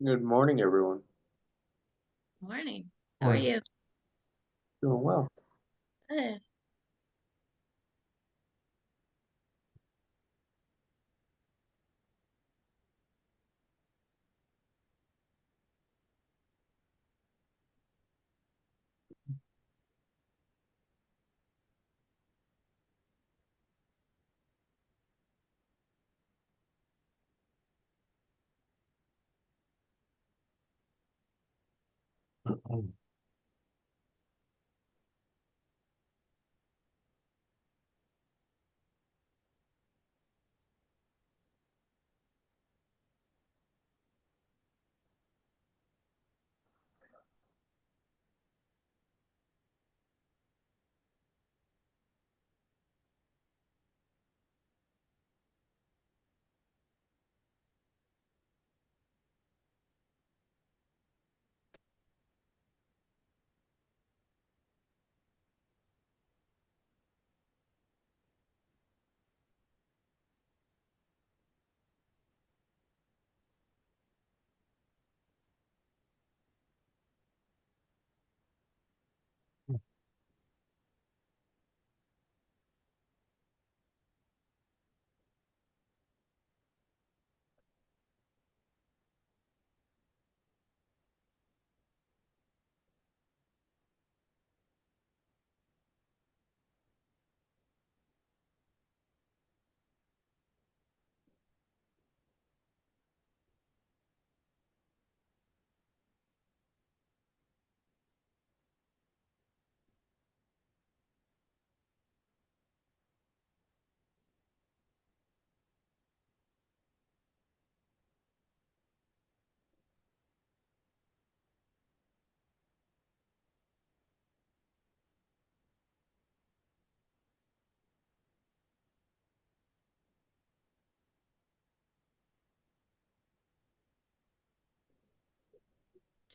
Good morning, everyone. Morning. How are Morning. you? Doing well. Good.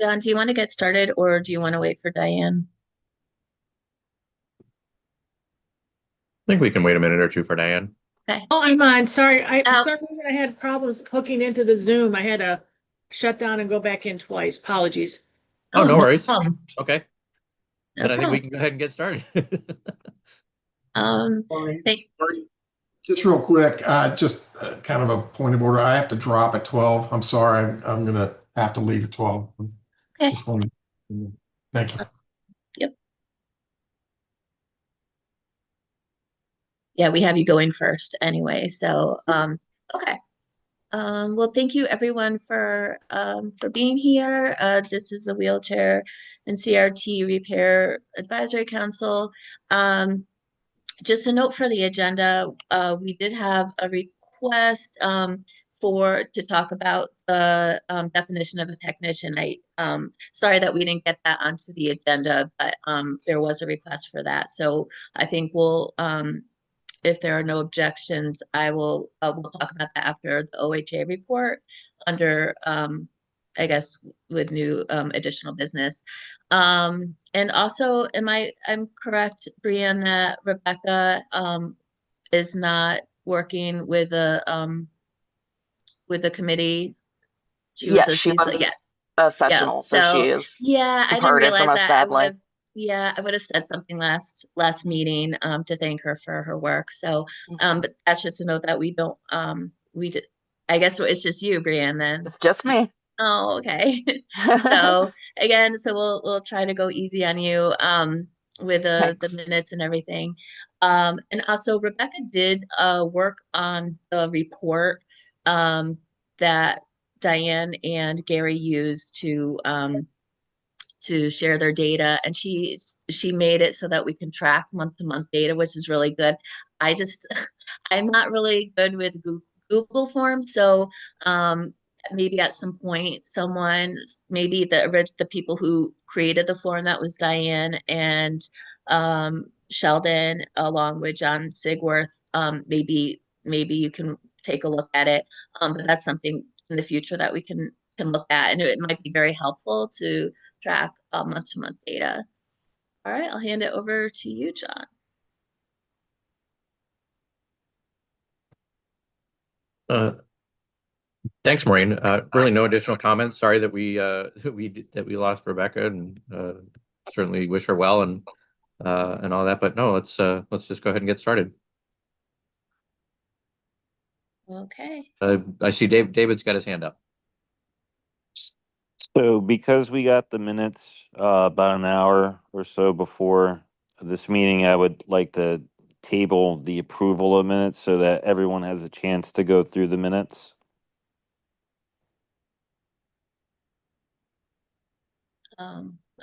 John, do you want to get started or do you want to wait for Diane? I think we can wait a minute or two for Diane. Okay. Oh, I'm on. Sorry. For Oh, some reason I had problems hooking into the Zoom. I had to shut down and go back in twice. Apologies. Oh, oh, no no worries. problem. Okay. No Then I think we problem. can go ahead and get started. Um, Sorry, thank, sorry. Just real quick, just kind of a point of order. I have to drop at 12. I'm sorry. I'm gonna have to leave at 12. okay. Just want to, thank you. Yep. Yeah, we have you going first anyway. So, okay. Well, thank you everyone for being here. This is a wheelchair and CRT Repair Advisory Council. Just a note for the agenda, we did have a request to talk about the definition of a technician. Sorry that we didn't get that onto the agenda, but there was a request for that. So I think if there are no objections, we'll talk about that after the OHA report under, I guess, with new additional business. And also, I'm correct, Brianne, that Rebecca is not working with the committee. She was Yes, a she season, was yeah, a yeah. sessional, so she So is yeah, I didn't departed from realize us that. sadly. I would have said something last meeting to thank her for her work. So, but that's just a note that we don't we did. I guess it's just you, Brianne, then. It's just me. Oh, okay. So again, so we'll try to go easy on you with the Thanks. minutes and everything. And also Rebecca did work on the report that Diane and Gary used to share their data, and she made it so that we can track month-to-month data, which is really good. I just I'm not really good with Google Forms, so maybe at some point someone, maybe the people who created the form, that was Diane and Sheldon, along with John Sigworth, maybe you can take a look at it. But that's something in the future that we can look at, and it might be very helpful to track month-to-month data. All right, I'll hand it over to you, John. Thanks, Maureen. Really no additional comments. Sorry that we we lost Rebecca, and certainly wish her well and all that. But no, let's just go ahead and get started. Okay. I see David's got his hand up. So because we got the minutes about an hour or so before this meeting, I would like to table the approval of minutes so that everyone has a chance to go through the minutes.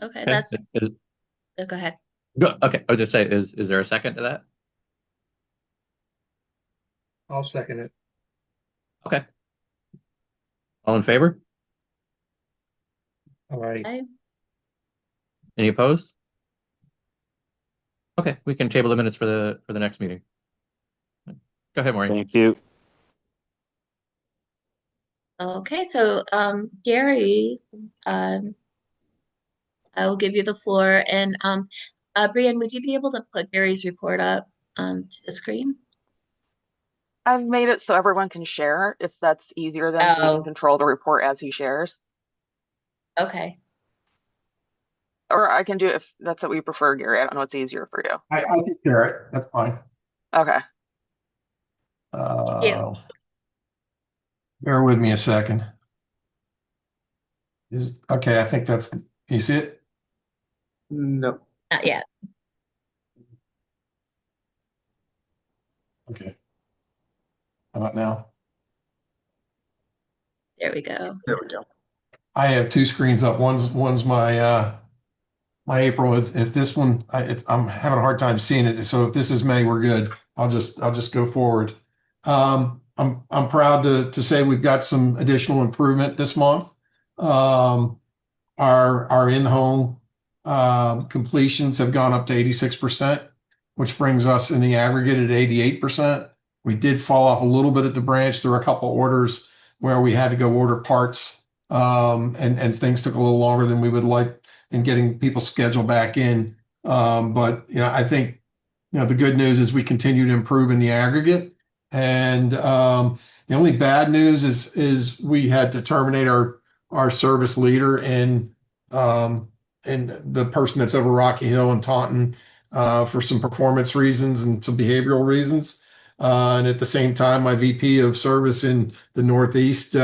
Okay, Okay. that's go ahead. Okay, I was just say, is there a second to that? I'll second it. Okay. All in favor? All right. Okay. Any opposed? Okay, we can table the minutes for the next meeting. Go ahead, Maureen. Thank you. Okay, so Gary, I will give you the floor, and Brian, would you be able to put Gary's report up to the screen? I've made it so everyone can share if that's easier then, so we Oh. can control the report as he shares. Okay. Or I can do it if that's what we prefer, Gary. I don't know what's easier for you. I can share it. That's fine. Okay. Thank you. Bear with me a second. Okay, I think that's, can you see it? No. Not yet. Okay. How about now? There we go. There we go. I have two screens up. One's my my April. If this one, I'm having a hard time seeing it. So if this is May, we're good. I'll just go forward. I'm proud to say we've got some additional improvement this month. Our in-home completions have gone up to 86%, which brings us in the aggregate at 88%. We did fall off a little bit at the branch. There were a couple orders where we had to go order parts, and things took a little longer than we would like in getting people scheduled back in. But I think the good news is we continue to improve in the aggregate. And the only bad news is we had to terminate our service leader and the person that's over Rocky Hill and Taunton for some performance reasons and some behavioral reasons. And at the same time, my VP of service in the Northeast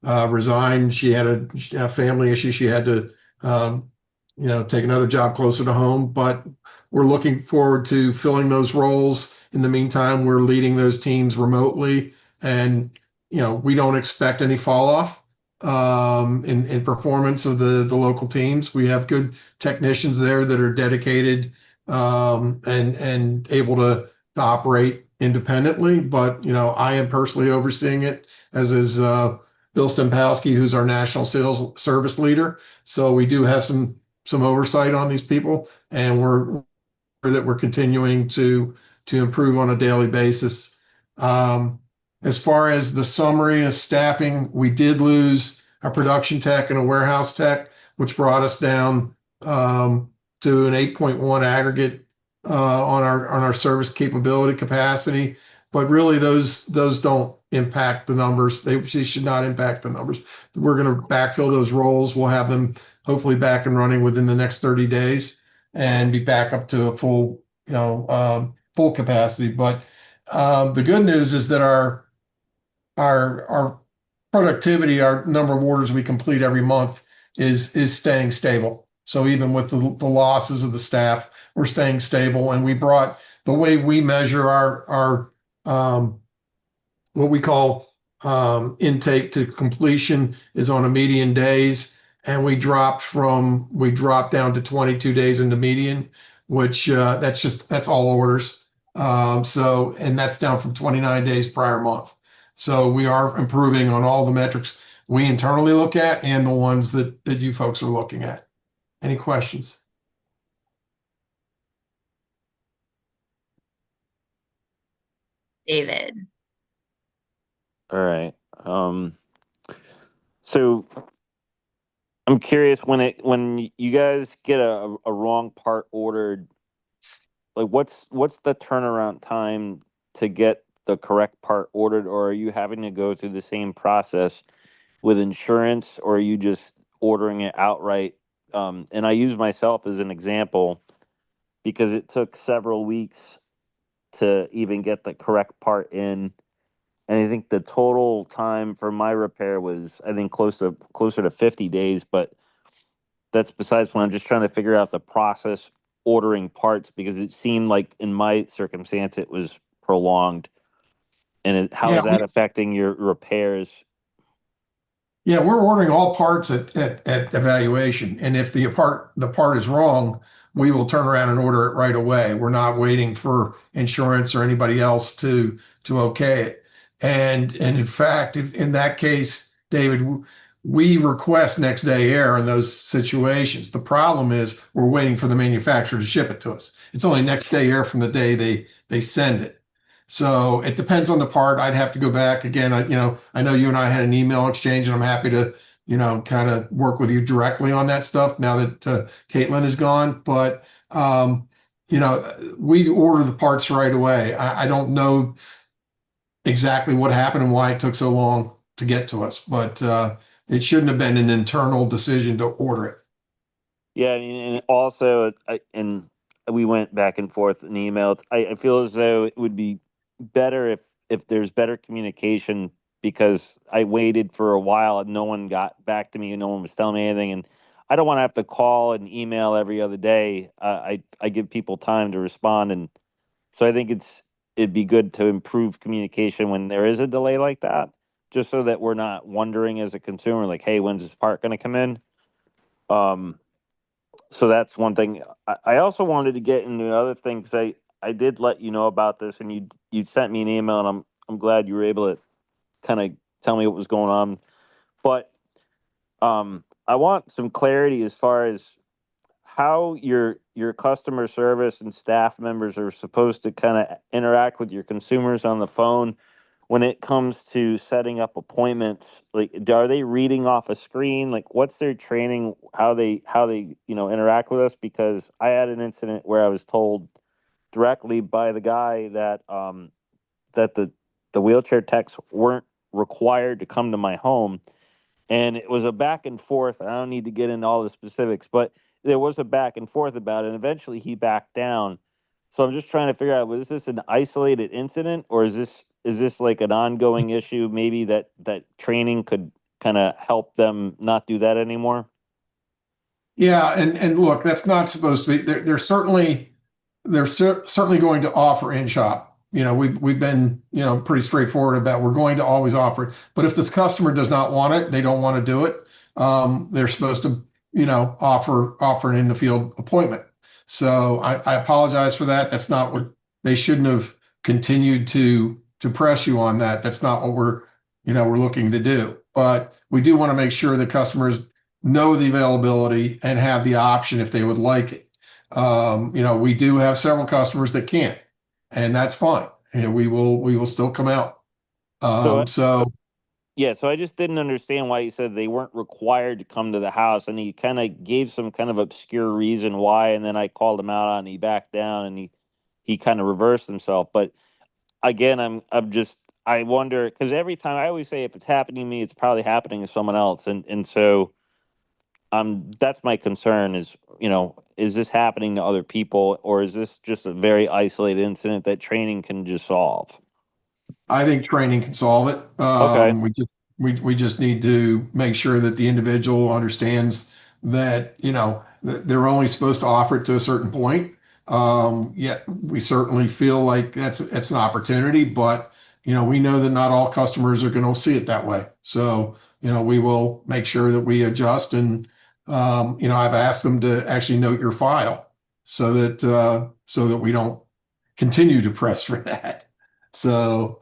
resigned. She had a family issue. She had to take another job closer to home. But we're looking forward to filling those roles. In the meantime, we're leading those teams remotely, and we don't expect any fall off in performance of the local teams. We have good technicians there that are dedicated and able to operate independently. But I am personally overseeing it, as is Bill Stempowski, who's our national sales service leader. So we do have some oversight on these people, and we're continuing to improve on a daily basis. As far as the summary of staffing, we did lose a production tech and a warehouse tech, which brought us down to an 8.1 aggregate on our service capability capacity. But really, those don't impact the numbers. They should not impact the numbers. We're going to backfill those roles. We'll have them hopefully back and running within the next 30 days and be back up to a full capacity. But the good news is that our productivity, our number of orders we complete every month is staying stable. So even with the losses of the staff, we're staying stable. And we brought the way we measure our what we call intake to completion is on a median days. and we dropped down to 22 days in the median, which that's all orders. And that's down from 29 days prior month. So we are improving on all the metrics we internally look at and the ones that you folks are looking at. Any questions? David. All right. So I'm curious when you guys get a wrong part ordered, like what's the turnaround time to get the correct part ordered, or are you having to go through the same process with insurance, or are you just ordering it outright? And I use myself as an example because it took several weeks to even get the correct part in. And I think the total time for my repair was, I think, closer to 50 days, but that's besides when I'm just trying to figure out the process ordering parts because it seemed like in my circumstance it was prolonged. And how Yeah, is that affecting your repairs? Yeah, we're ordering all parts at evaluation, and if the part is wrong, we will turn around and order it right away. We're not waiting for insurance or anybody else to okay it. And in fact, in that case, David, we request next day air in those situations. The problem is we're waiting for the manufacturer to ship it to us. It's only next day air from the day they send it. So it depends on the part. I'd have to go back again. I know you and I had an email exchange, and I'm happy to, kind of work with you directly on that stuff now that Caitlin is gone. But we order the parts right away. I don't know exactly what happened and why it took so long to get to us, but it shouldn't have been an internal decision to order it. Yeah, and also, and we went back and forth in emails. I feel as though it would be better if there's better communication because I waited for a while and no one got back to me and no one was telling me anything. And I don't want to have to call and email every other day. I give people time to respond, and so I think it'd be good to improve communication when there is a delay like that, just so that we're not wondering as a consumer, like, hey, when's this part going to come in? So that's one thing. I also wanted to get into another thing because I did let you know about this, and you sent me an email, and I'm glad you were able to kind of tell me what was going on. But I want some clarity as far as how your customer service and staff members are supposed to kind of interact with your consumers on the phone when it comes to setting up appointments. Like, are they reading off a screen? Like, what's their training? How they interact with us? Because I had an incident where I was told directly by the guy that that the wheelchair techs weren't required to come to my home, and it was a back and forth. I don't need to get into all the specifics, but there was a back and forth about it, and eventually he backed down. So I'm just trying to figure out, was this an isolated incident, or is this like an ongoing issue? Maybe that training could kind of help them not do that anymore. Yeah, and look, that's not supposed to be. They're certainly going to offer in shop. We've been pretty straightforward about we're going to always offer it. But if this customer does not want it, they don't want to do it. They're supposed to offer an in the field appointment. So I apologize for that. That's not what they shouldn't have continued to press you on that. That's not what we're looking to do. But we do want to make sure that customers know the availability and have the option if they would like it. We do have several customers that can't, and that's fine. We will still come out. So So yeah, so I just didn't understand why you said they weren't required to come to the house, and he kind of gave some kind of obscure reason why, and then I called him out on, and he backed down, and he kind of reversed himself. But again, I wonder because every time I always say if it's happening to me, it's probably happening to someone else, and so that's my concern is this happening to other people, or is this just a very isolated incident that training can just solve? I think training can solve it. Okay. We just need to make sure that the individual understands that that they're only supposed to offer it to a certain point. Yet we certainly feel like that's an opportunity, but we know that not all customers are going to see it that way. So we will make sure that we adjust and, I've asked them to actually note your file so that we don't continue to press for that. So,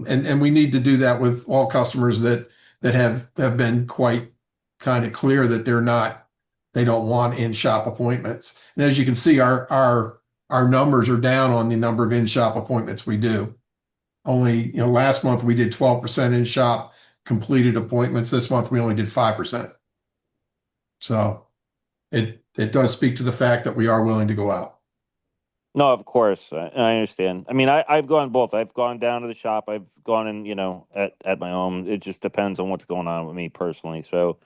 and we need to do that with all customers that have been quite kind of clear that they don't want in-shop appointments. And as you can see, our numbers are down on the number of in-shop appointments we do. Only, last month we did 12% in-shop completed appointments. This month we only did 5%. So it does speak to the fact that we are willing to go out. No, of course, I understand. I mean, I've gone both. I've gone down to the shop. I've gone in, at my home. It just depends on what's going on with me personally. So,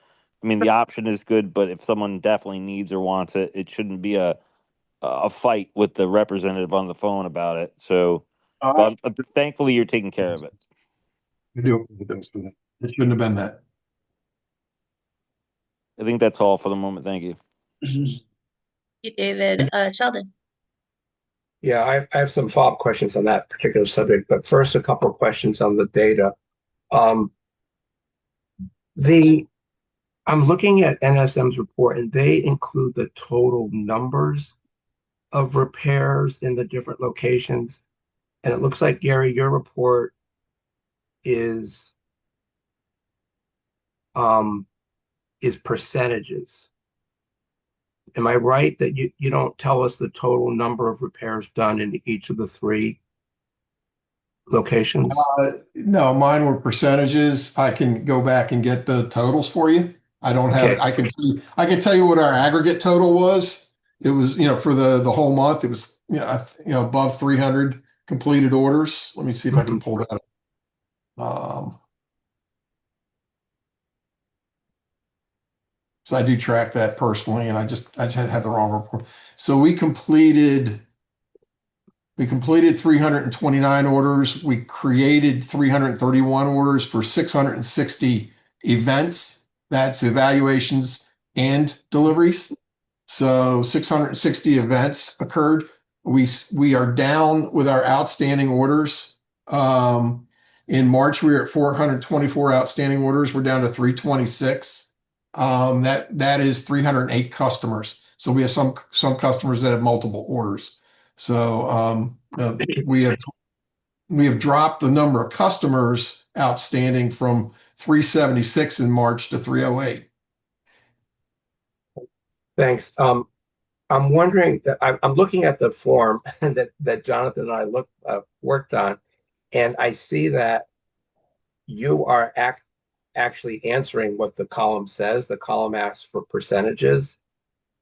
I mean, the option is good, but if someone definitely needs or wants it, it shouldn't be a fight with the representative on the phone about it. So, but thankfully, you're taking care of it. You do. It shouldn't have been that. I think that's all for the moment. Thank you. Thank you, David. Sheldon. Yeah, I have some follow-up questions on that particular subject, but first a couple of questions on the data. I'm looking at NSM's report, and they include the total numbers of repairs in the different locations. And it looks like, Gary, your report is percentages. Am I right that you don't tell us the total number of repairs done in each of the 3 locations? No, mine were percentages. I can go back and get the totals for you. I don't have it. Okay. I can tell you what our aggregate total was. It was, for the whole month, it was, above 300 completed orders. Let me see if I can pull that up. So I do track that personally, and I just have the wrong report. So we completed 329 orders. We created 331 orders for 660 events. That's evaluations and deliveries. So 660 events occurred. We are down with our outstanding orders. In March, we were at 424 outstanding orders. We're down to 326. That is 308 customers. So we have some customers that have multiple orders. So we have dropped the number of customers outstanding from 376 in March to 308. Thanks. I'm wondering that I'm looking at the form that Jonathan and I worked on, and I see that you are actually answering what the column says. The column asks for percentages.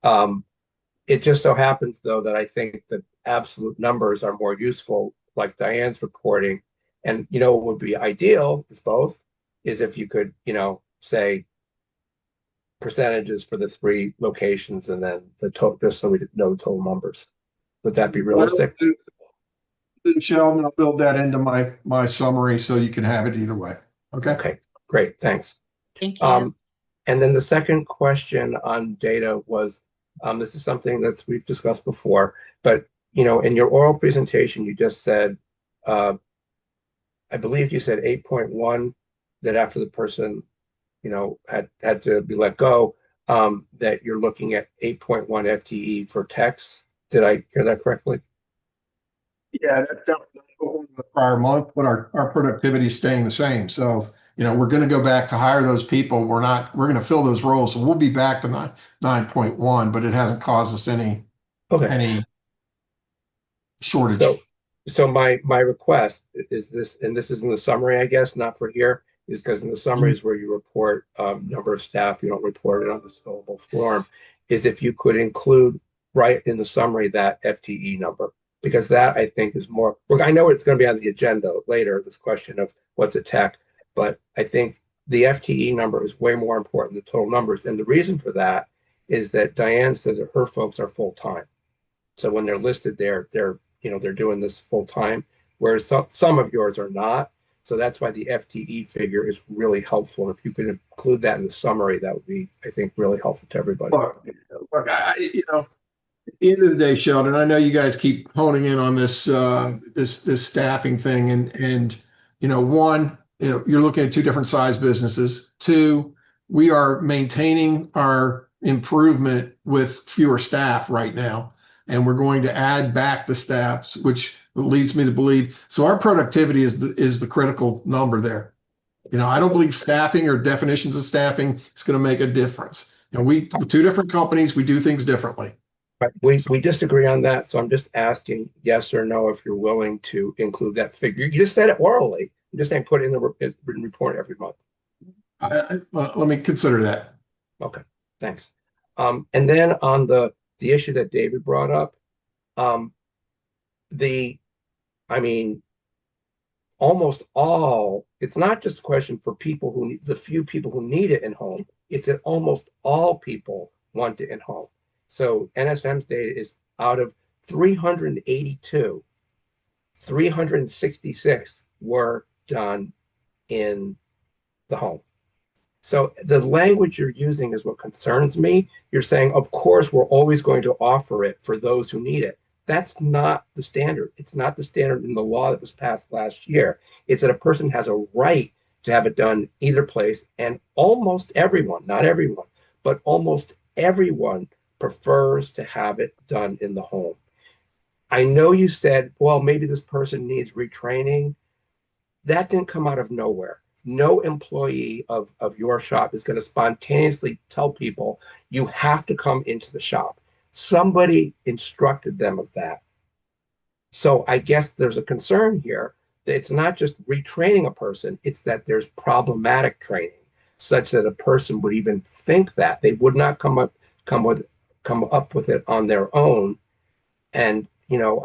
It just so happens, though, that I think the absolute numbers are more useful, like Diane's reporting. And, what would be ideal is if you could, say percentages for the 3 locations and then the total, just so we know the total numbers. Would that be realistic? Sheldon, I'll build that into my summary so you can have it either way. Okay. Okay, great. Thanks. Thank you. And then the second question on data was, this is something we've discussed before, but in your oral presentation, you just said, I believe you said 8.1, that after the person, had to be let go, that you're looking at 8.1 FTE for techs. Did I hear that correctly? Yeah, that's definitely over the prior month, but our productivity is staying the same. So, we're going to go back to hire those people. We're going to fill those roles. So we'll be back to 9.1, but it hasn't caused us any shortage. So my request is this, and this is in the summary, I guess, not for here, is because in the summary is where you report number of staff, you don't report it on this fillable form, is if you could include right in the summary that FTE number, because that I think is more, I know it's going to be on the agenda later, this question of what's a tech, but I think the FTE number is way more important than total numbers. And the reason for that is that Diane said that her folks are full-time. So when they're listed there, they're doing this full-time, whereas some of yours are not. So that's why the FTE figure is really helpful. If you could include that in the summary, that would be, I think, really helpful to everybody. Look, at the end of the day, Sheldon, I know you guys keep honing in on this this staffing thing, and one, you're looking at two different size businesses. Two, we are maintaining our improvement with fewer staff right now, and we're going to add back the staffs, which leads me to believe. So our productivity is the critical number there. I don't believe staffing or definitions of staffing is going to make a difference. We two different companies, we do things differently. Right. We disagree on that, so I'm just asking yes or no if you're willing to include that figure. You just said it orally. I'm just saying put it in the written report every month. Well, let me consider that. Okay, thanks. And then on the issue that David brought up, I mean, almost all, it's not just a question for people who need, the few people who need it in home, it's that almost all people want it in home. So NSM's data is out of 382, 366 were done in the home. So the language you're using is what concerns me. You're saying, of course, we're always going to offer it for those who need it. That's not the standard. It's not the standard in the law that was passed last year. It's that a person has a right to have it done either place. And almost everyone, not everyone, but almost everyone prefers to have it done in the home. I know you said, well, maybe this person needs retraining. That didn't come out of nowhere. No employee of your shop is going to spontaneously tell people you have to come into the shop. Somebody instructed them of that. So I guess there's a concern here that it's not just retraining a person, it's that there's problematic training such that a person would even think that they would not come up with it on their own. And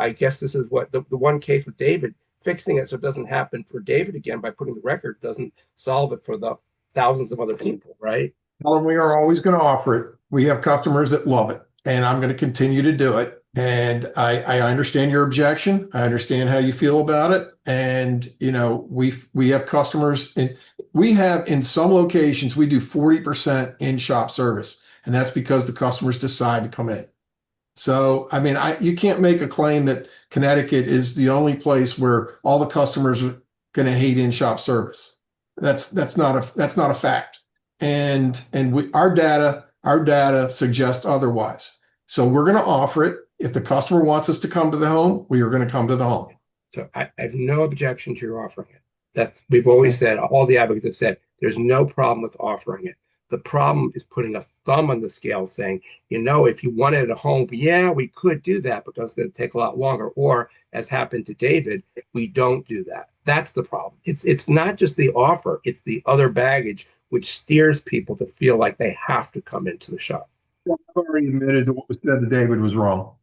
I guess this is what the one case with David, fixing it so it doesn't happen for David again by putting the record doesn't solve it for the thousands of other people, right? Well, we are always going to offer it. We have customers that love it, and I'm going to continue to do it. And I understand your objection. I understand how you feel about it. And, we have customers, and we have in some locations, we do 40% in-shop service. And that's because the customers decide to come in. So, I mean, you can't make a claim that Connecticut is the only place where all the customers are going to hate in-shop service. That's not a fact. And our data suggests otherwise. So we're going to offer it. If the customer wants us to come to the home, we are going to come to the home. So I have no objection to your offering it. We've always said, all the advocates have said, there's no problem with offering it. The problem is putting a thumb on the scale saying, if you wanted it at home, yeah, we could do that because it's going to take a lot longer. Or as happened to David, we don't do that. That's the problem. It's not just the offer, it's the other baggage which steers people to feel like they have to come into the shop. I've already admitted that what was said to David was wrong.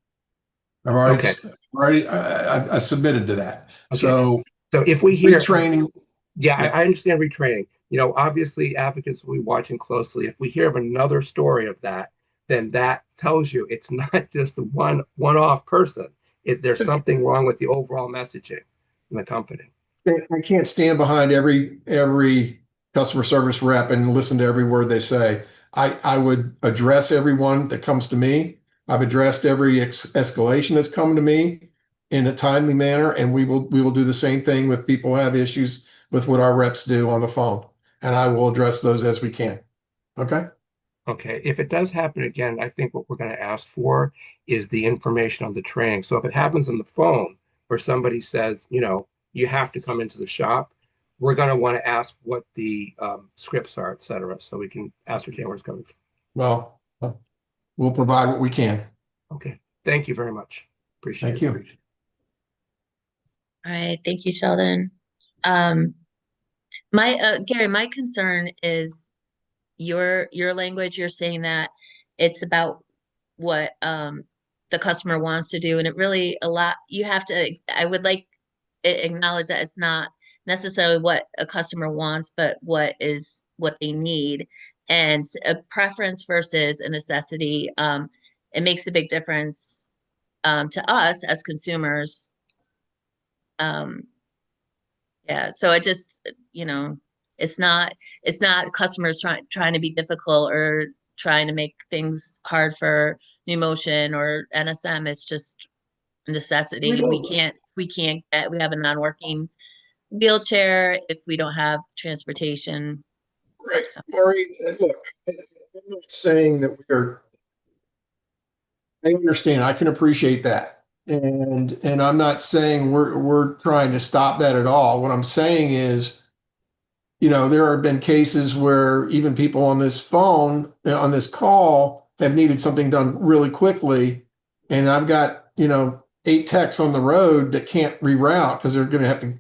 Okay. I submitted to that. Okay. So if we hear retraining, yeah, I understand retraining. Obviously advocates will be watching closely. If we hear of another story of that, then that tells you it's not just a one-off person. There's something wrong with the overall messaging in the company. I can't stand behind every customer service rep and listen to every word they say. I would address everyone that comes to me. I've addressed every escalation that's come to me in a timely manner, and we will do the same thing with people who have issues with what our reps do on the phone, and I will address those as we can. Okay? Okay. If it does happen again, I think what we're going to ask for is the information on the training. So if it happens on the phone where somebody says, you have to come into the shop, we're going to want to ask what the scripts are, et cetera, so we can ascertain where it's coming from. Well, we'll provide what we can. Okay. Thank you very much. Appreciate Thank you. All right, thank you, Sheldon. Gary, my concern is your language. You're saying that it's about what the customer wants to do, and it really you have to, I would like acknowledge that it's not necessarily what a customer wants, but what they need, and a preference versus a necessity. It makes a big difference to us as consumers. Yeah, so it just, it's not customers trying to be difficult or trying to make things hard for New Motion or NSM. It's just necessity. We have a non-working wheelchair if we don't have transportation. Right, Maureen, look, I'm not saying that I understand, I can appreciate that. And I'm not saying we're trying to stop that at all. What I'm saying is, there have been cases where even people on this phone, on this call, have needed something done really quickly. And I've got, 8 techs on the road that can't reroute because they're going to have to,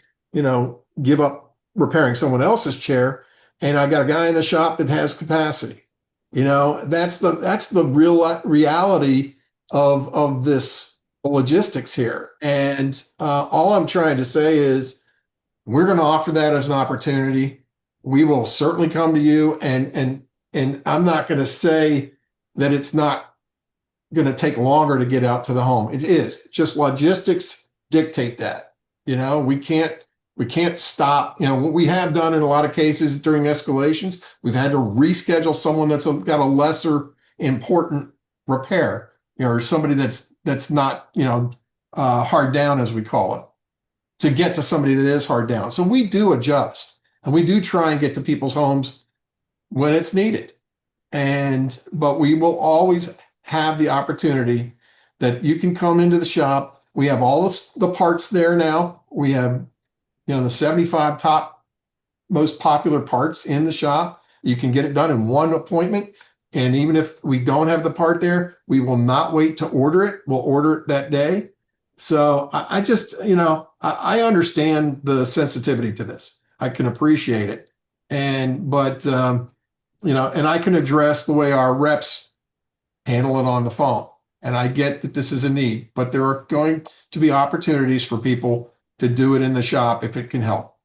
give up repairing someone else's chair. And I got a guy in the shop that has capacity. That's the real reality of this logistics here. And all I'm trying to say is we're going to offer that as an opportunity. We will certainly come to you, and I'm not going to say that it's not going to take longer to get out to the home. It is just logistics dictate that. We can't stop. What we have done in a lot of cases during escalations, we've had to reschedule someone that's got a lesser important repair, or somebody that's not hard down, as we call it, to get to somebody that is hard down. So we do adjust, and we do try and get to people's homes when it's needed. But we will always have the opportunity that you can come into the shop. We have all the parts there now. We have, the 75 top most popular parts in the shop. You can get it done in one appointment. And even if we don't have the part there, we will not wait to order it. We'll order it that day. So I just, I understand the sensitivity to this. I can appreciate it. But and I can address the way our reps handle it on the phone. And I get that this is a need, but there are going to be opportunities for people to do it in the shop if it can help.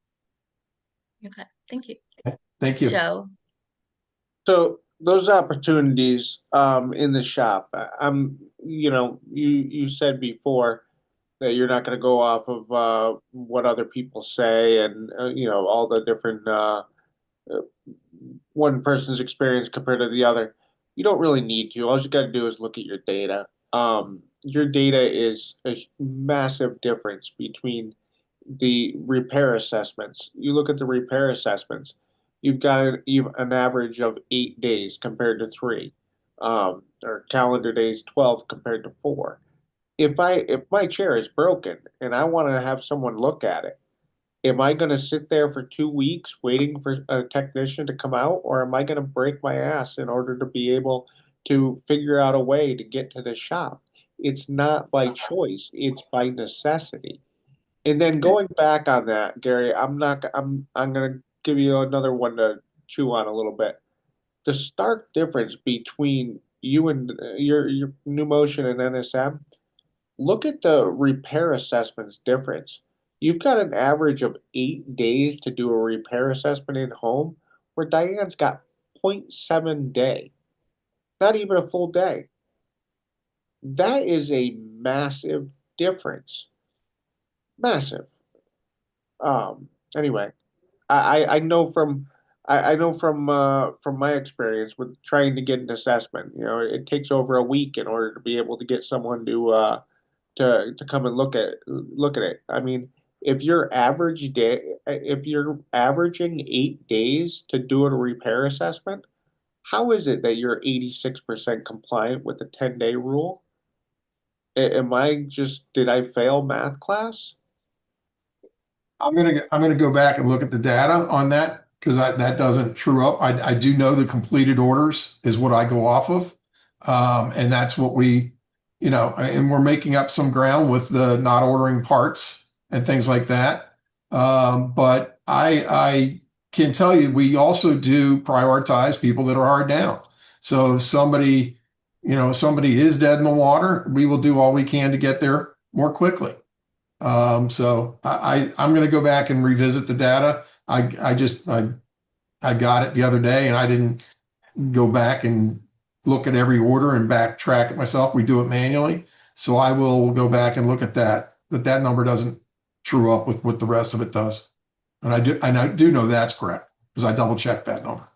Okay, thank you. Thank you. Joe. So those opportunities in the shop, you said before that you're not going to go off of what other people say and all the different one person's experience compared to the other. You don't really need to. All you got to do is look at your data. Your data is a massive difference between the repair assessments. You look at the repair assessments, you've got an average of 8 days compared to 3, or calendar days 12 compared to 4. If my chair is broken and I want to have someone look at it, am I going to sit there for 2 weeks waiting for a technician to come out, or am I going to break my ass in order to be able to figure out a way to get to the shop? It's not by choice, it's by necessity. And then going back on that, Gary, I'm gonna give you another one to chew on a little bit. The stark difference between you and your New Motion and NSM, look at the repair assessments difference. You've got an average of 8 days to do a repair assessment in home, where Diane's got 0.7 day, not even a full day. That is a massive difference. Massive. Anyway, I know I know from my experience with trying to get an assessment, it takes over a week in order to be able to get someone to come and look at it. I mean, if you're averaging 8 days to do a repair assessment, how is it that you're 86% compliant with the 10-day rule? Did I fail math class? I'm gonna go back and look at the data on that, because that doesn't true up. I do know the completed orders is what I go off of, and that's what and we're making up some ground with the not ordering parts and things like that. But I can tell you, we also do prioritize people that are hard down. So if somebody is dead in the water, we will do all we can to get there more quickly. So I'm going to go back and revisit the data. I got it the other day, and I didn't go back and look at every order and backtrack it myself. We do it manually. So I will go back and look at that, but that number doesn't true up with what the rest of it does. And I do know that's correct, because I double checked that number.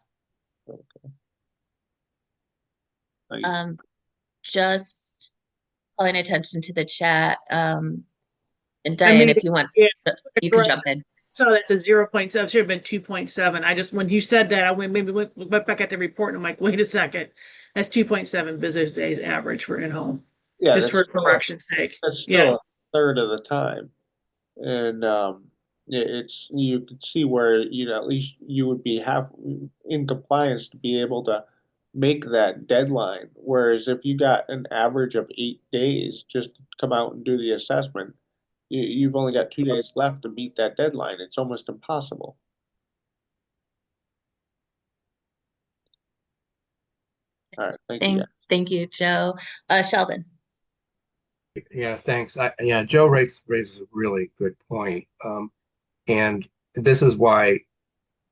Just calling attention to the chat. And I Diane, mean, if you want, yeah, you can right. jump in. So that's a 0.7, should have been 2.7. I just, when you said that, I went back at the report and I'm like, wait a second. That's 2.7 business days average for in-home, Yeah, just for that's still, correction's sake. that's Yeah. still a third of the time. And it's, you could see where, at least you would be in compliance to be able to make that deadline. Whereas if you got an average of 8 days just to come out and do the assessment, you've only got 2 days left to meet that deadline. It's almost impossible. All right, thank you, guys. Thank you, Joe. Sheldon. Yeah, thanks. Yeah, Joe raises a really good point. And this is why,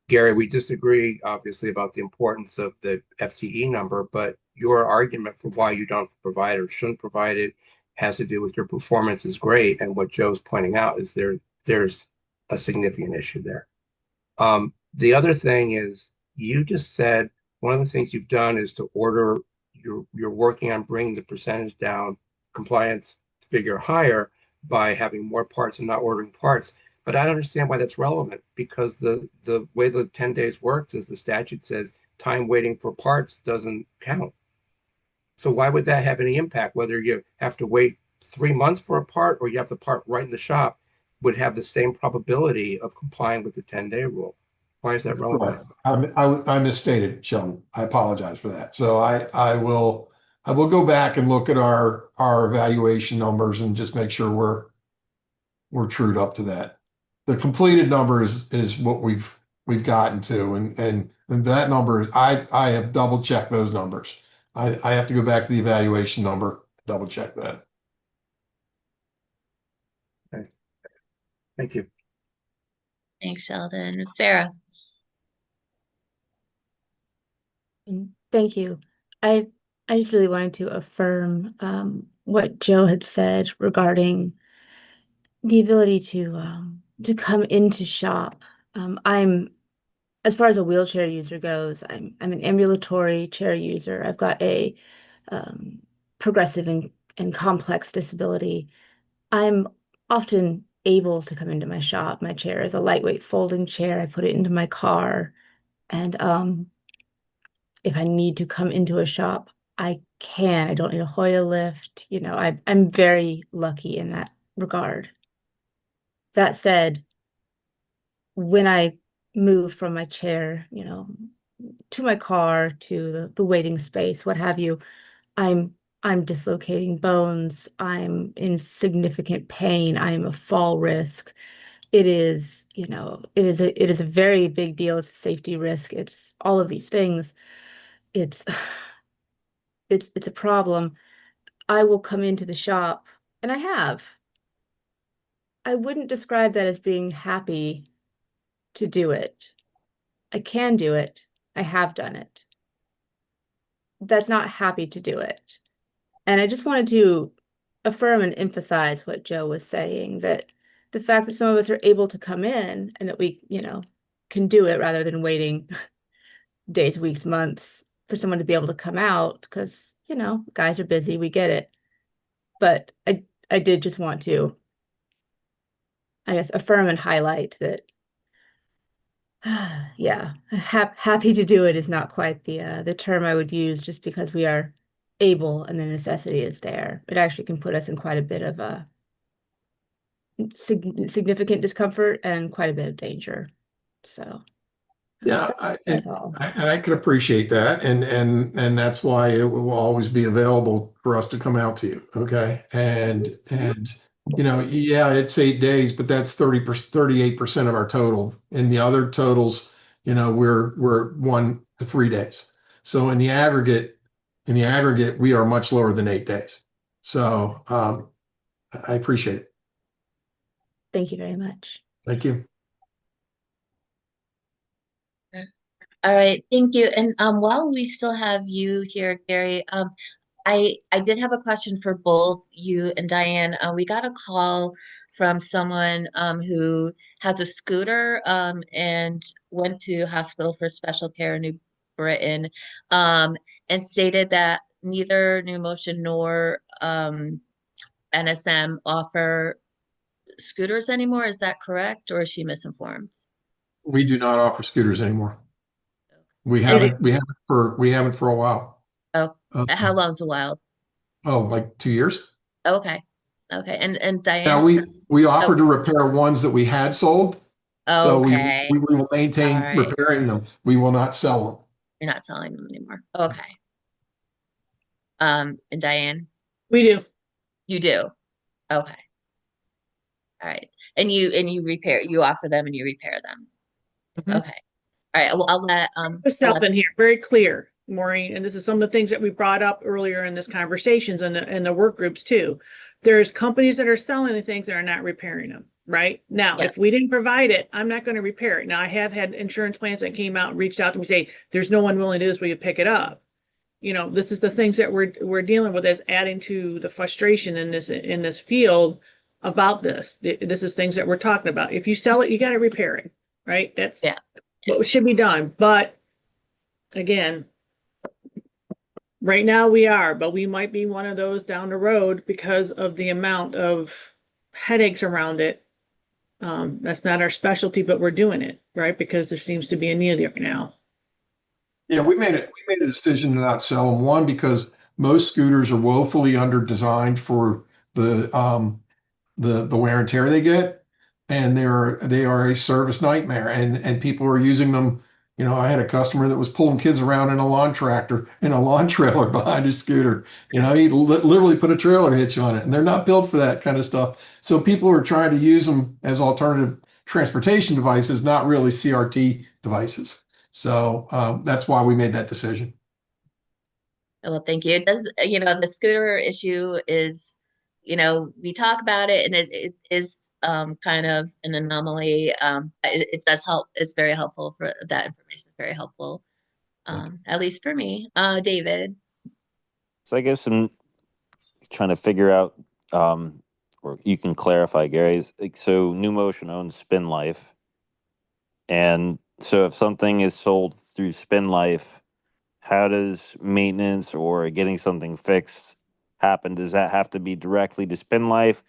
Gary, we disagree obviously about the importance of the FTE number, but your argument for why you don't provide or shouldn't provide it has to do with your performance is great. And what Joe's pointing out is there's a significant issue there. The other thing is you just said one of the things you've done is to order, you're working on bringing the percentage down, compliance figure higher by having more parts and not ordering parts. But I don't understand why that's relevant, because the way the 10 days works is the statute says time waiting for parts doesn't count. So why would that have any impact? Whether you have to wait 3 months for a part or you have the part right in the shop would have the same probability of complying with the 10-day rule. Why is that relevant? I misstated, Sheldon. I apologize for that. So I will go back and look at our evaluation numbers and just make sure we're trued up to that. The completed number is what we've gotten to, and that number is I have double checked those numbers. I have to go back to the evaluation number, double check that. Okay. Thank you. Thanks, Sheldon. Farah. Thank you. I I just really wanted to affirm what Joe had said regarding the ability to come into shop. I'm as far as a wheelchair user goes, I'm an ambulatory chair user. I've got a um, progressive and complex disability. I'm often able to come into my shop. My chair is a lightweight folding chair. I put it into my car, and if I need to come into a shop, I can. I don't need a Hoya lift. You know, I'm very lucky in that regard. That said, when I move from my chair, to my car, to the waiting space, what have you, I'm I'm dislocating bones. I'm in significant pain. I'm a fall risk. It is, it is a very big deal. It's a safety risk. It's all of these things. It's it's a problem. I will come into the shop, and I have. I wouldn't describe that as being happy to do it. I can do it. I have done it. That's not happy to do it. And I just wanted to affirm and emphasize what Joe was saying, that the fact that some of us are able to come in and that we, can do it rather than waiting days, weeks, months for someone to be able to come out, because, guys are busy, we get it. But I did just want to, I guess, affirm and highlight that, yeah, happy to do it is not quite the term I would use, just because we are able and the necessity is there. It actually can put us in quite a bit of significant discomfort and quite a bit of danger. So Yeah, that's all. I could appreciate that, and that's why it will always be available for us to come out to you. Okay, and yeah, it's 8 days, but that's 38% of our total. In the other totals, we're 1 to 3 days. So in the aggregate, we are much lower than 8 days. So I appreciate it. Thank you very much. Thank you. All right, thank you. And while we still have you here, Gary, I did have a question for both you and Diane. We got a call from someone who has a scooter and went to hospital for special care in New Britain, and stated that neither New Motion nor NSM offer scooters anymore. Is that correct, or is she misinformed? We do not offer scooters anymore. We And haven't for a while. oh, Uh, how long's a while? like 2 years. Okay, okay. And Now Diane? we Oh, offered to repair ones that we had sold. So okay. we will All maintain right. repairing them. We will not sell them. You're not selling them anymore. Okay. And Diane, We do. you do. Okay. All right. And you offer them and you repair them. Mhm. Okay. All right. Well, I'll let There's something here, very clear, Maureen, and this is some of the things that we brought up earlier in this conversations and the work groups too. There's companies that are selling the things that are not repairing them, right? Now, Yeah. if we didn't provide it, I'm not going to repair it. Now, I have had insurance plans that came out and reached out to me, say, there's no one willing to do this, will you pick it up? You know, this is the things that we're dealing with as adding to the frustration in this field about this. This is things that we're talking about. If you sell it, you got to repair it, right? That's Yeah. what should be done. But again, right now we are, but we might be one of those down the road because of the amount of headaches around it. That's not our specialty, but we're doing it, right? Because there seems to be a need there now. Yeah, we made a decision to not sell them. One, because most scooters are woefully under designed for the wear and tear they get, and they are a service nightmare, and people are using them. You know, I had a customer that was pulling kids around in a lawn tractor in a lawn trailer behind his scooter. You know, he literally put a trailer hitch on it, and they're not built for that kind of stuff. So people are trying to use them as alternative transportation devices, not really CRT devices. So that's why we made that decision. Well, thank you. It does, the scooter issue is, we talk about it and it is kind of an anomaly. It does help. It's very helpful for that information. Very helpful, at least for me. David. So I guess I'm trying to figure out, or you can clarify, Gary. So New Motion owns Spin Life, and so if something is sold through Spin Life, how does maintenance or getting something fixed happen? Does that have to be directly to Spin Life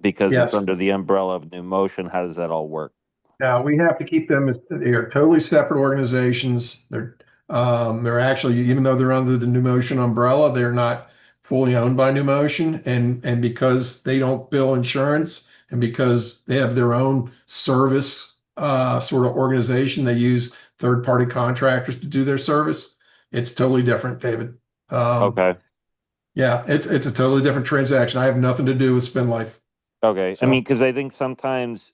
because it's Yes. under the umbrella of New Motion? How does that all work? Now we have to keep them as they are totally separate organizations. They're actually, even though they're under the New Motion umbrella, they're not fully owned by New Motion, and because they don't bill insurance and because they have their own service sort of organization, they use third-party contractors to do their service. It's totally different, David. Okay. Yeah, it's a totally different transaction. I have nothing to do with Spin Life. Okay. I So- mean, because I think sometimes,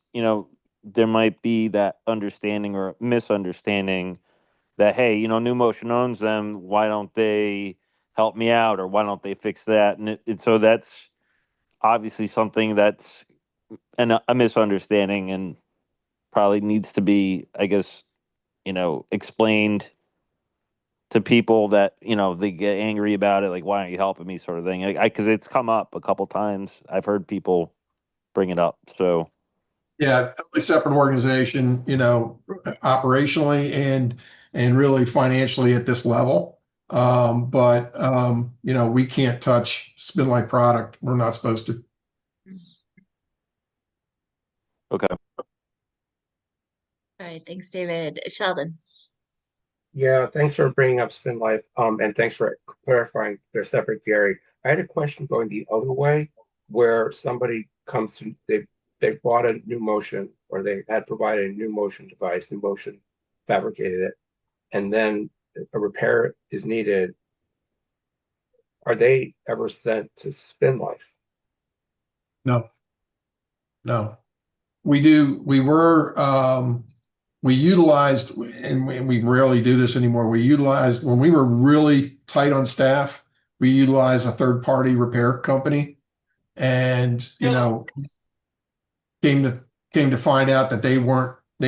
there might be that understanding or misunderstanding that, hey, New Motion owns them. Why don't they help me out, or why don't they fix that? And so that's obviously something that's a misunderstanding and probably needs to be, I guess, explained to people that, they get angry about it, like, why aren't you helping me, sort of thing. Because it's come up a couple times. I've heard people bring it up. So, Yeah, totally separate organization, operationally and really financially at this level. But we can't touch Spin Light product. We're not supposed to. okay. All right. Thanks, David. Sheldon. Yeah, thanks for bringing up Spin Life, and thanks for clarifying they're separate, Gary. I had a question going the other way, where somebody comes to they bought a New Motion, or they had provided a New Motion device, New Motion fabricated it, and then a repair is needed. Are they ever sent to Spin Life? No, no. We do. We utilized, and we rarely do this anymore. We utilized, when we were really tight on staff, we utilized a third party repair company, and came to find out that they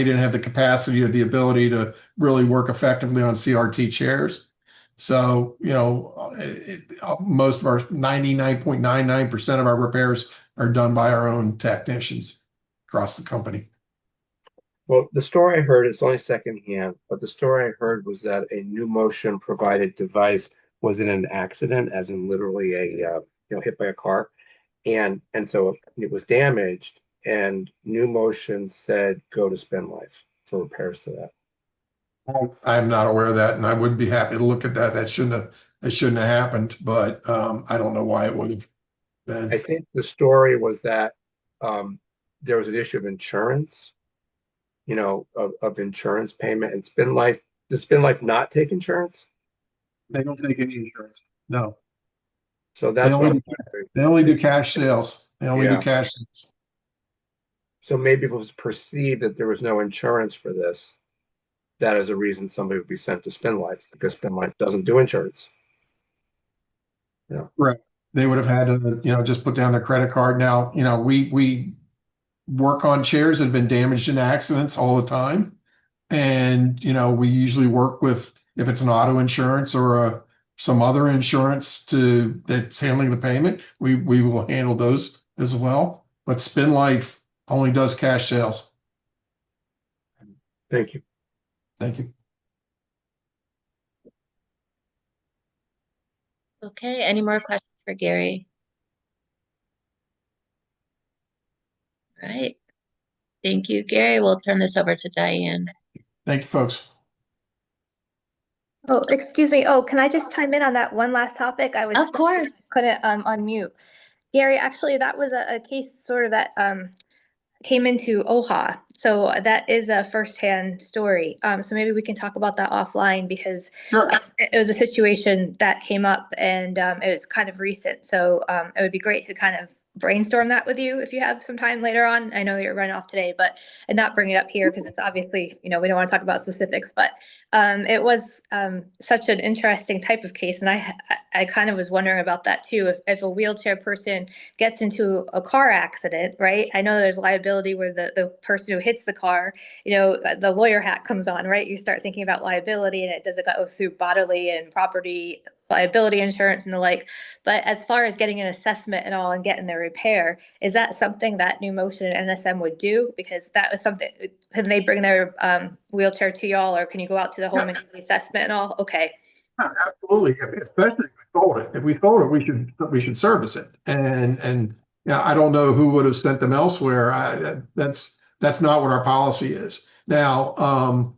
didn't have the capacity or the ability to really work effectively on CRT chairs. So, most of our 99.99% of our repairs are done by our own technicians across the company. Well, the story I heard is only secondhand, but the story I heard was that a New Motion provided device was in an accident, as in literally a hit by a car, and so it was damaged, and new motion said go to Spin Life for repairs to that. I'm not aware of that, and I would be happy to look at that. That shouldn't have happened, but I don't know why it would have been. I think the story was that there was an issue of insurance, of insurance payment, and Spin Life. Does Spin Life not take insurance? They don't take any insurance. No. So that's what I'm They only do cash sales. They only do Yeah. cash sales. So maybe if it was perceived that there was no insurance for this, that is a reason somebody would be sent to Spin Life, because Spin Life doesn't do insurance. Right. They would have had to, just put down their credit card. Now, we work on chairs that have been damaged in accidents all the time. And, we usually work with, if it's an auto insurance or some other insurance that's handling the payment, we will handle those as well. But Spin Life only does cash sales. Thank you. Thank you. Okay, any more questions for Gary? All right. Thank you, Gary. We'll turn this over to Diane. Thank you, folks. Oh, excuse me. Oh, can I just chime in on that one last topic? Of course. Couldn't unmute. Gary, actually, that was a case sort of that came into OHA. So that is a firsthand story. So maybe we can talk about that offline, because Sure. it was a situation that came up, and it was kind of recent. So it would be great to kind of brainstorm that with you if you have some time later on. I know you're running off today, and not bring it up here because it's obviously, we don't want to talk about specifics, but it was such an interesting type of case. And I kind of was wondering about that too. If a wheelchair person gets into a car accident, right? I know there's liability where the person who hits the car, the lawyer hat comes on, right? You start thinking about liability, and it does go through bodily and property liability insurance and the like. But as far as getting an assessment and all and getting the repair, is that something that New Motion and NSM would do? Because that was something, can they bring their wheelchair to y'all, or can you go out to the home and do the assessment and all? Okay. Yeah, absolutely. Especially if we sold it. If we sold it, we should service it. And I don't know who would have sent them elsewhere. That's not what our policy is. Now,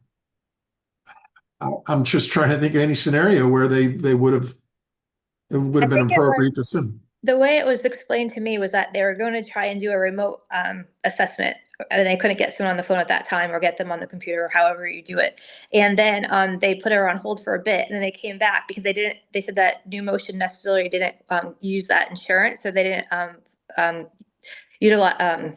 I'm just trying to think of any scenario where it would have been appropriate to send. The way it was explained to me was that they were going to try and do a remote assessment, and they couldn't get someone on the phone at that time, or get them on the computer, or however you do it. And then they put her on hold for a bit, and then they came back because they said that New Motion necessarily didn't use that insurance, so they didn't utilize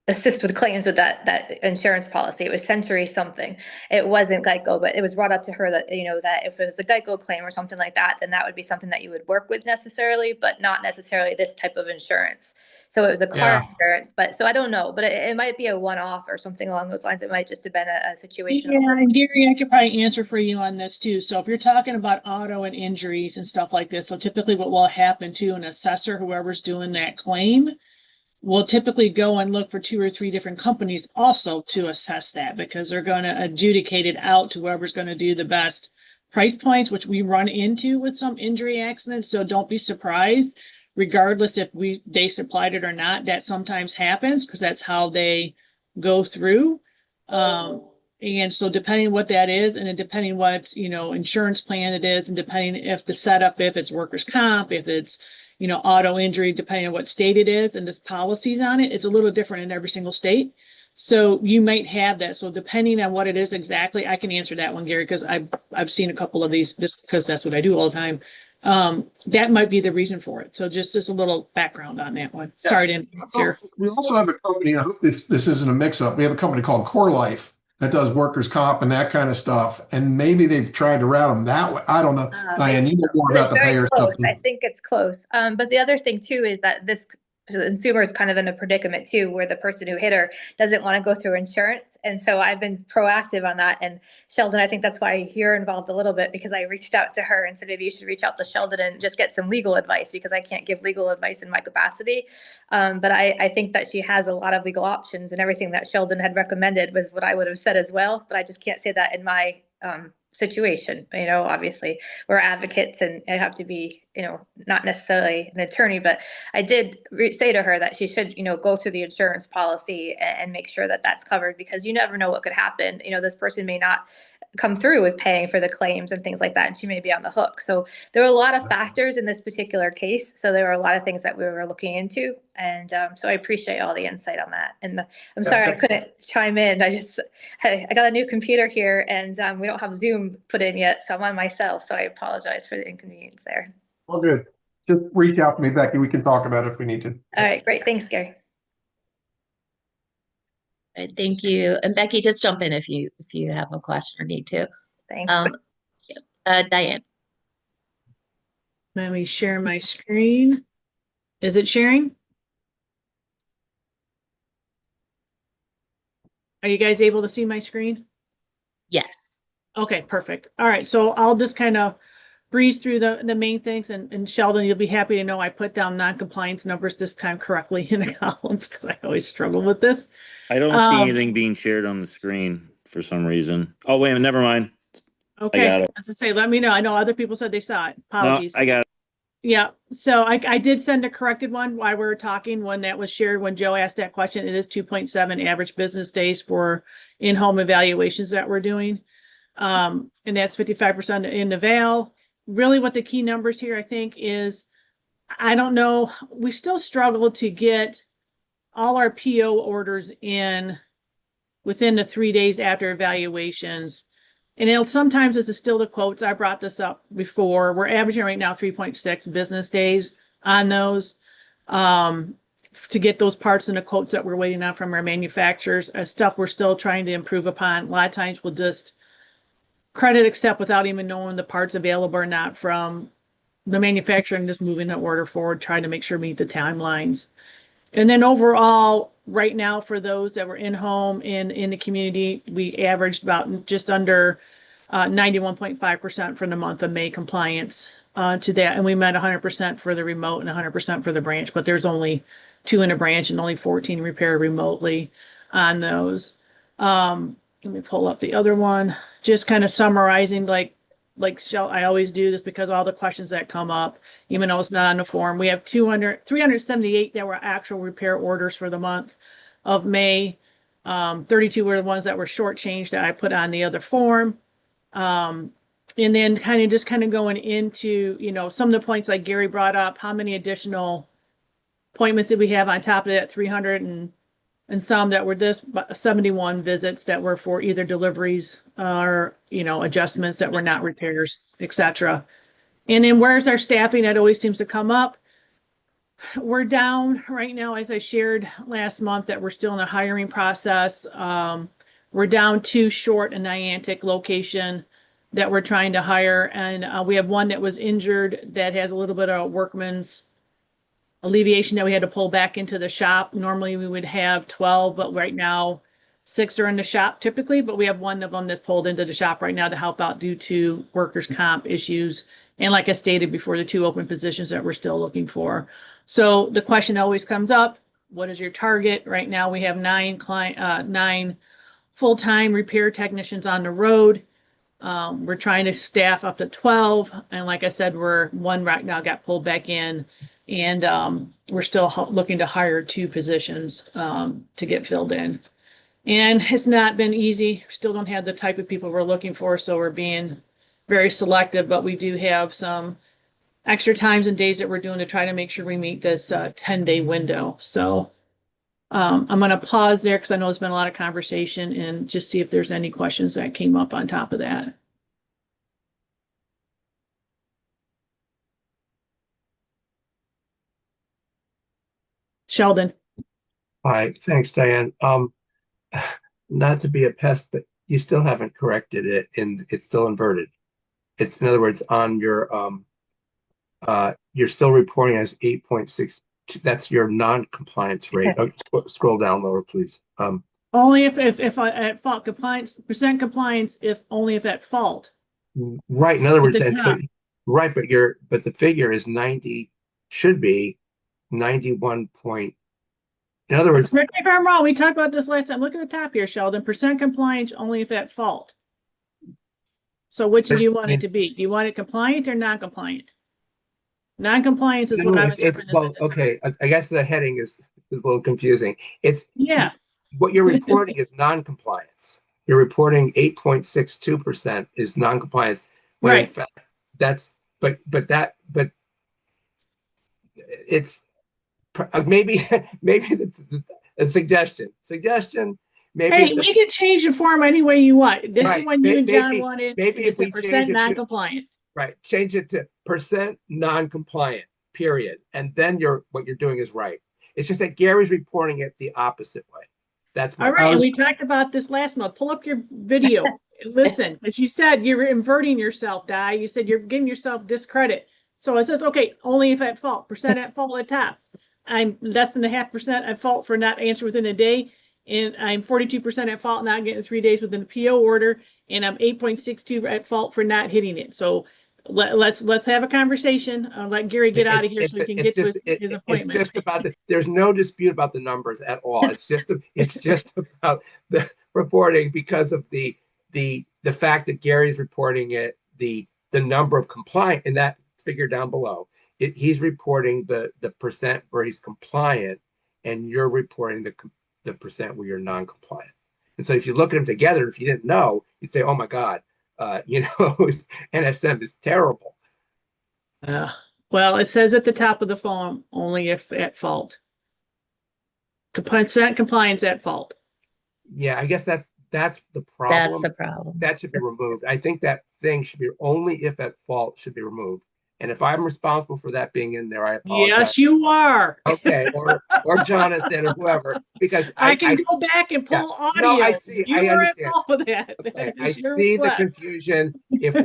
assist with claims with that insurance policy. It was Century something. It wasn't Geico, but it was brought up to her that, that if it was a Geico claim or something like that, then that would be something that you would work with necessarily, but not necessarily this type of insurance. So it was a car insurance, but so I don't know, but it might be a one-off or something along those lines. It might just have been a situation. Yeah, and Gary, I could probably answer for you on this too. So if you're talking about auto and injuries and stuff like this, so typically what will happen to an assessor, whoever's doing that claim, will typically go and look for 2 or 3 different companies also to assess that, because they're going to adjudicate it out to whoever's going to do the best price points, which we run into with some injury accidents. So don't be surprised, regardless if they supplied it or not. That sometimes happens because that's how they go through. And so depending what that is, and then depending what, insurance plan it is, and depending if the setup, if it's workers' comp, if it's, auto injury, depending on what state it is and there's policies on it, it's a little different in every single state. So you might have that. So depending on what it is exactly, I can answer that one, Gary, because I've seen a couple of these just because that's what I do all the time. That might be the reason for it. So just a little background on that one. Yeah. Sorry to interrupt here. We also have a company, I hope this isn't a mix-up. We have a company called Core Life that does workers' comp and that kind of stuff. And maybe they've tried to route them that way. I don't know. Diane, you know more about the payer stuff. I think it's close. But the other thing too is that this consumer is kind of in a predicament too, where the person who hit her doesn't want to go through insurance. And so I've been proactive on that. And Sheldon, I think that's why you're involved a little bit, because I reached out to her and said, maybe you should reach out to Sheldon and just get some legal advice, because I can't give legal advice in my capacity. But I think that she has a lot of legal options, and everything that Sheldon had recommended was what I would have said as well. But I just can't say that in my situation. Obviously we're advocates, and I have to be, not necessarily an attorney, but I did say to her that she should, go through the insurance policy and make sure that that's covered, because you never know what could happen. This person may not come through with paying for the claims and things like that, and she may be on the hook. So there were a lot of factors in this particular case. So there were a lot of things that we were looking into, and so I appreciate all the insight on that. And I'm sorry I couldn't chime in. I got a new computer here, and we don't have Zoom put in yet, so I'm on myself. So I apologize for the inconvenience there. All good. Just reach out to me, Becky. We can talk about it if we need to. All right, great. Thanks, Gary. All right, thank you. And Becky, just jump in if you have a question or need to. Thanks. Diane. Let me share my screen. Is it sharing? Are you guys able to see my screen? Yes. Okay, perfect. All right, so I'll just kind of breeze through the main things, and Sheldon, you'll be happy to know I put down non-compliance numbers this time correctly in the columns, because I always struggle with this. I don't see anything being shared on the screen for some reason. Oh, wait a minute, never mind. Okay, got it. as I say, let me know. I know other people said they saw it. Apologies. No, I got it. Yeah, so I did send a corrected one while we were talking, one that was shared when Joe asked that question. It is 2.7 average business days for in-home evaluations that we're doing. And that's 55% in the Val. Really what the key numbers here, I think, is, I don't know, we still struggle to get all our PO orders in within the 3 days after evaluations. And sometimes it's still the quotes. I brought this up before. We're averaging right now 3.6 business days on those to get those parts and the quotes that we're waiting on from our manufacturers. Stuff we're still trying to improve upon. A lot of times we'll just credit accept without even knowing the parts available or not from the manufacturer, and just moving the order forward, trying to make sure we meet the timelines. And then overall, right now, for those that were in home in the community, we averaged about just under 91.5% for the month of May compliance to that. And we met 100% for the remote and 100% for the branch, but there's only 2 in a branch and only 14 repaired remotely on those. Let me pull up the other one, just kind of summarizing, like I always do this because all the questions that come up, even though it's not on the form. We have 378 that were actual repair orders for the month of May. 32 were the ones that were shortchanged that I put on the other form. And then kind of going into, some of the points like Gary brought up, how many additional appointments did we have on top of that 300 and some that were 71 visits that were for either deliveries or, adjustments that were not repairs, etc. And then where's our staffing? That always seems to come up. We're down right now, as I shared last month, that we're still in the hiring process. We're down 2 short a Niantic location that we're trying to hire. And we have one that was injured that has a little bit of workman's alleviation that we had to pull back into the shop. Normally we would have 12, but right now 6 are in the shop typically, but we have one of them that's pulled into the shop right now to help out due to workers' comp issues. And like I stated before, the 2 open positions that we're still looking for. So the question always comes up, what is your target? Right now we have 9 full-time repair technicians on the road. We're trying to staff up to 12. And like I said, one right now got pulled back in. And we're still looking to hire 2 positions to get filled in. And it's not been easy. Still don't have the type of people we're looking for, so we're being very selective, but we do have some extra times and days that we're doing to try to make sure we meet this 10-day window. So I'm going to pause there because I know there's been a lot of conversation, and just see if there's any questions that came up on top of that. Sheldon. Hi, thanks, Diane. Not to be a pest, but you still haven't corrected it, and it's still inverted. It's, in other words, on your you're still reporting as 8.6. That's your non-compliance rate. Scroll down lower, please. Only if at fault compliance, percent compliance, if only if at fault. Right. In other words, At the and so, top. right, but the figure is 90, should be 91 point. In other words, Correct me if I'm wrong, we talked about this last time. Look at the top here, Sheldon. Percent compliance only if at fault. So which do But, you I want mean, it to be? Do you want it compliant or non-compliant? Non-compliance is what no, I've it's interpreted as well, at the time. okay. I guess the heading is a little confusing. It's Yeah, what you're reporting is non-compliance. You're reporting 8.62% is non-compliance, when in right. fact that's but it's maybe maybe a suggestion maybe Hey, the we can change the form any way you want. This is right when you and John maybe wanted, maybe and it if we said change percent it to non-compliant. right, change it to percent non-compliant, period, and then what you're doing is right. It's just that Gary's reporting it the opposite way. That's my All right, I and was- we talked about this last month. Pull up your video and listen, as you said, you're inverting yourself, Di. You said you're giving yourself discredit. So it says, okay, only if at fault, percent at fault at top. I'm less than a half percent at fault for not answering within a day, and I'm 42% at fault not getting 3 days within the PO order, and I'm 8.62 at fault for not hitting it. So let's have a conversation. I'll let Gary get out of here so he can get to his it's appointment. just about there's no dispute about the numbers at all. It's just about the reporting because of the fact that Gary's reporting it, the number of compliant in that figure down below. He's reporting the percent where he's compliant, and you're reporting the percent where you're non-compliant. And so if you look at them together, if you didn't know, you'd say, "Oh my God, NSM is terrible." Well, it says at the top of the form, only if at fault. Percent compliance at fault. Yeah, I guess that's the That's problem. the problem. That should be removed. I think that thing should be only if at fault should be removed. And if I'm responsible for that being in there, I apologize. Yes, you are. Okay, or Jonathan or whoever, because I can go back and yeah. pull audio. No, I see. You I were at understand. fault with that. Okay, That I is your see the request. confusion. If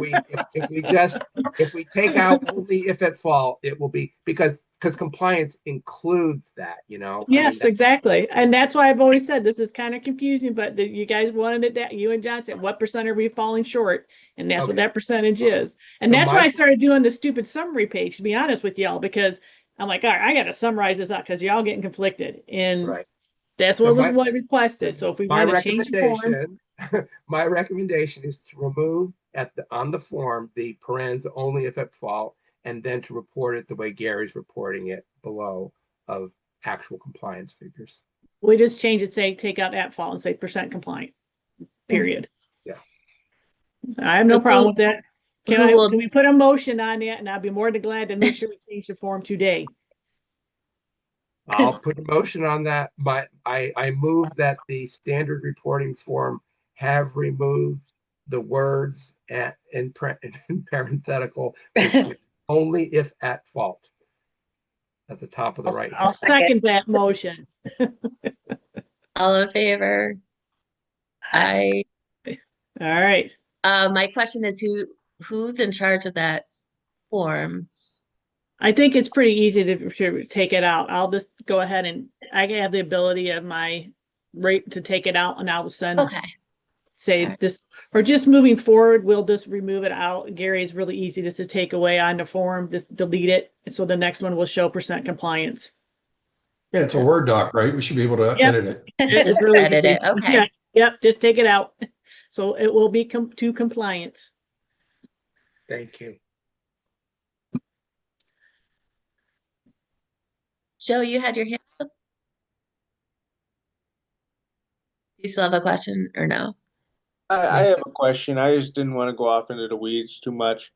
we take out only if at fault, it will be because compliance includes that, I mean, Yes, exactly. And that's why I've always said this is kind of confusing, but you guys wanted it that you and John said, what percent are we falling short? And that's what Okay. that percentage is. And So that's my- why I started doing the stupid summary page, to be honest with y'all, because I'm like, all right, I got to summarize this up because y'all getting conflicted. And right. that's So what was what requested. So if we My want to change the form, my recommendation is to remove on the form the parens only if at fault, and then to report it the way Gary's reporting it below of actual compliance figures. we just change it, say, take out at fault and say percent compliant, period. Yeah. I have no So problem with that. who will- Can we put a motion on that? And I'll be more than glad to make sure we change the form today. I'll put a motion on that. I move that the standard reporting form have removed the words in parenthetical only if at fault at the top of the right. I'll second that motion. All in favor? I, All right. my question is who's in charge of that form? I think it's pretty easy to take it out. I'll just go ahead and I have the ability of my rate to take it out, and I'll send Okay. say Alright. this, or just moving forward, we'll just remove it out. Gary is really easy just to take away on the form, just delete it. So the next one will show percent compliance. Yeah, it's a Word doc, right? We should be able to Yep. edit it. It's Just really edit easy. it. Okay. Yeah, yep, just take it out. So it will be to compliance. Thank you. Joe, you had your hand up? Do you still have a question or no? I have a question. I just didn't want to go off into the weeds too much.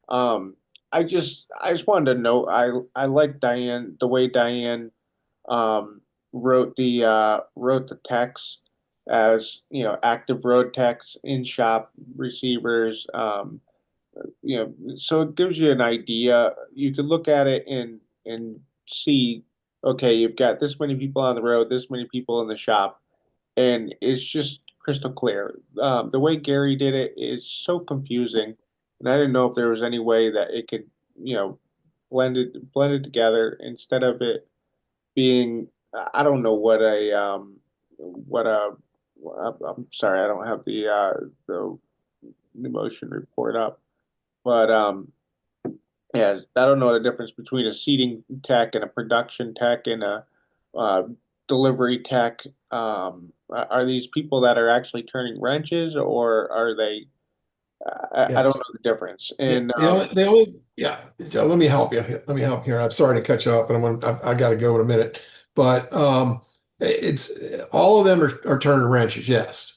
I just wanted to know. I like Diane, the way Diane wrote the text as, active road text, in shop receivers. So it gives you an idea. You could look at it and see, okay, you've got this many people on the road, this many people in the shop, and it's just crystal clear. The way Gary did it is so confusing, and I didn't know if there was any way that it could, blend it together instead of it being, I don't know what a, I'm sorry, I don't have the motion report up, but yeah, I don't know the difference between a seating tech and a production tech and a delivery tech. Are these people that are actually turning wrenches, or are they I don't Yes. know the difference. Yeah, And yeah, Joe, let me help you. Let me help here. I'm sorry to cut you off, but I got to go in a minute. But it's all of them are turning wrenches. Yes.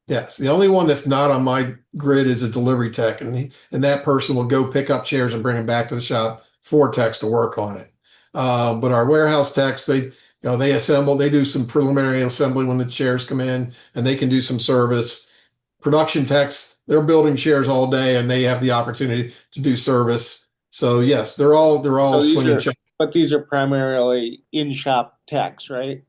Yes, the only one that's not on my grid is a delivery tech, and that person will go pick up chairs and bring them back to the shop for techs to work on it. But our warehouse techs, they assemble, they do some preliminary assembly when the chairs come in, and they can do some service. Production techs, they're building chairs all day, and they have the opportunity to do service. So yes, they're all so swinging chairs. but these are primarily in-shop techs, right?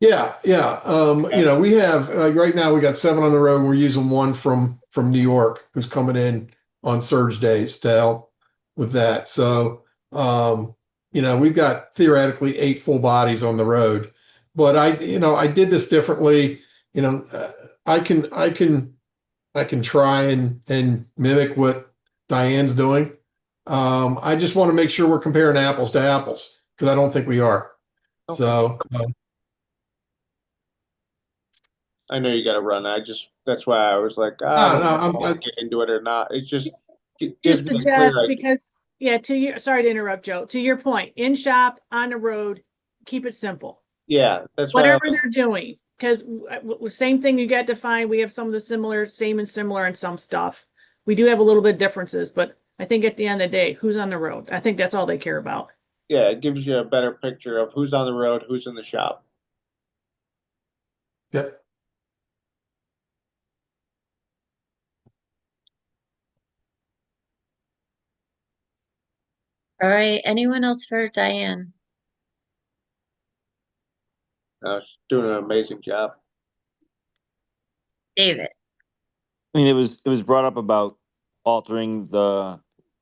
Yeah, yeah. We have right now we got 7 on the road. And we're using one from New York who's coming in on surge days to help with that. So, we've got theoretically 8 full bodies on the road. But I did this differently. I can try and mimic what Diane's doing. I just want to make sure we're comparing apples to apples because I don't think we are. Okay. So. I know you got to run. That's why I was like, I don't know if I'll get into it or not. It's just Just gives me a clear suggest, idea. because, yeah, sorry to interrupt, Joe. To your point, in shop, on the road, keep it simple. Yeah, that's why. Whatever they're doing, because same thing you got to find. We have some of the same and similar in some stuff. We do have a little bit of differences, but I think at the end of the day, who's on the road? I think that's all they care about. Yeah, it gives you a better picture of who's on the road, who's in the shop. Yep. All right, anyone else for Diane? She's doing an amazing job. David? I mean, it was brought up about altering the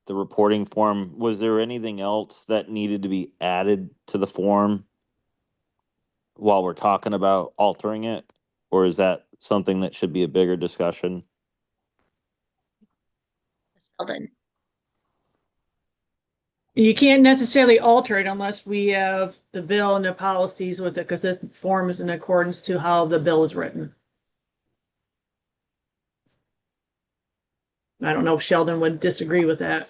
reporting form. Was there anything else that needed to be added to the form while we're talking about altering it? Or is that something that should be a bigger discussion? Sheldon? You can't necessarily alter it unless we have the bill and the policies with it, because this form is in accordance to how the bill is written. I don't know if Sheldon would disagree with that.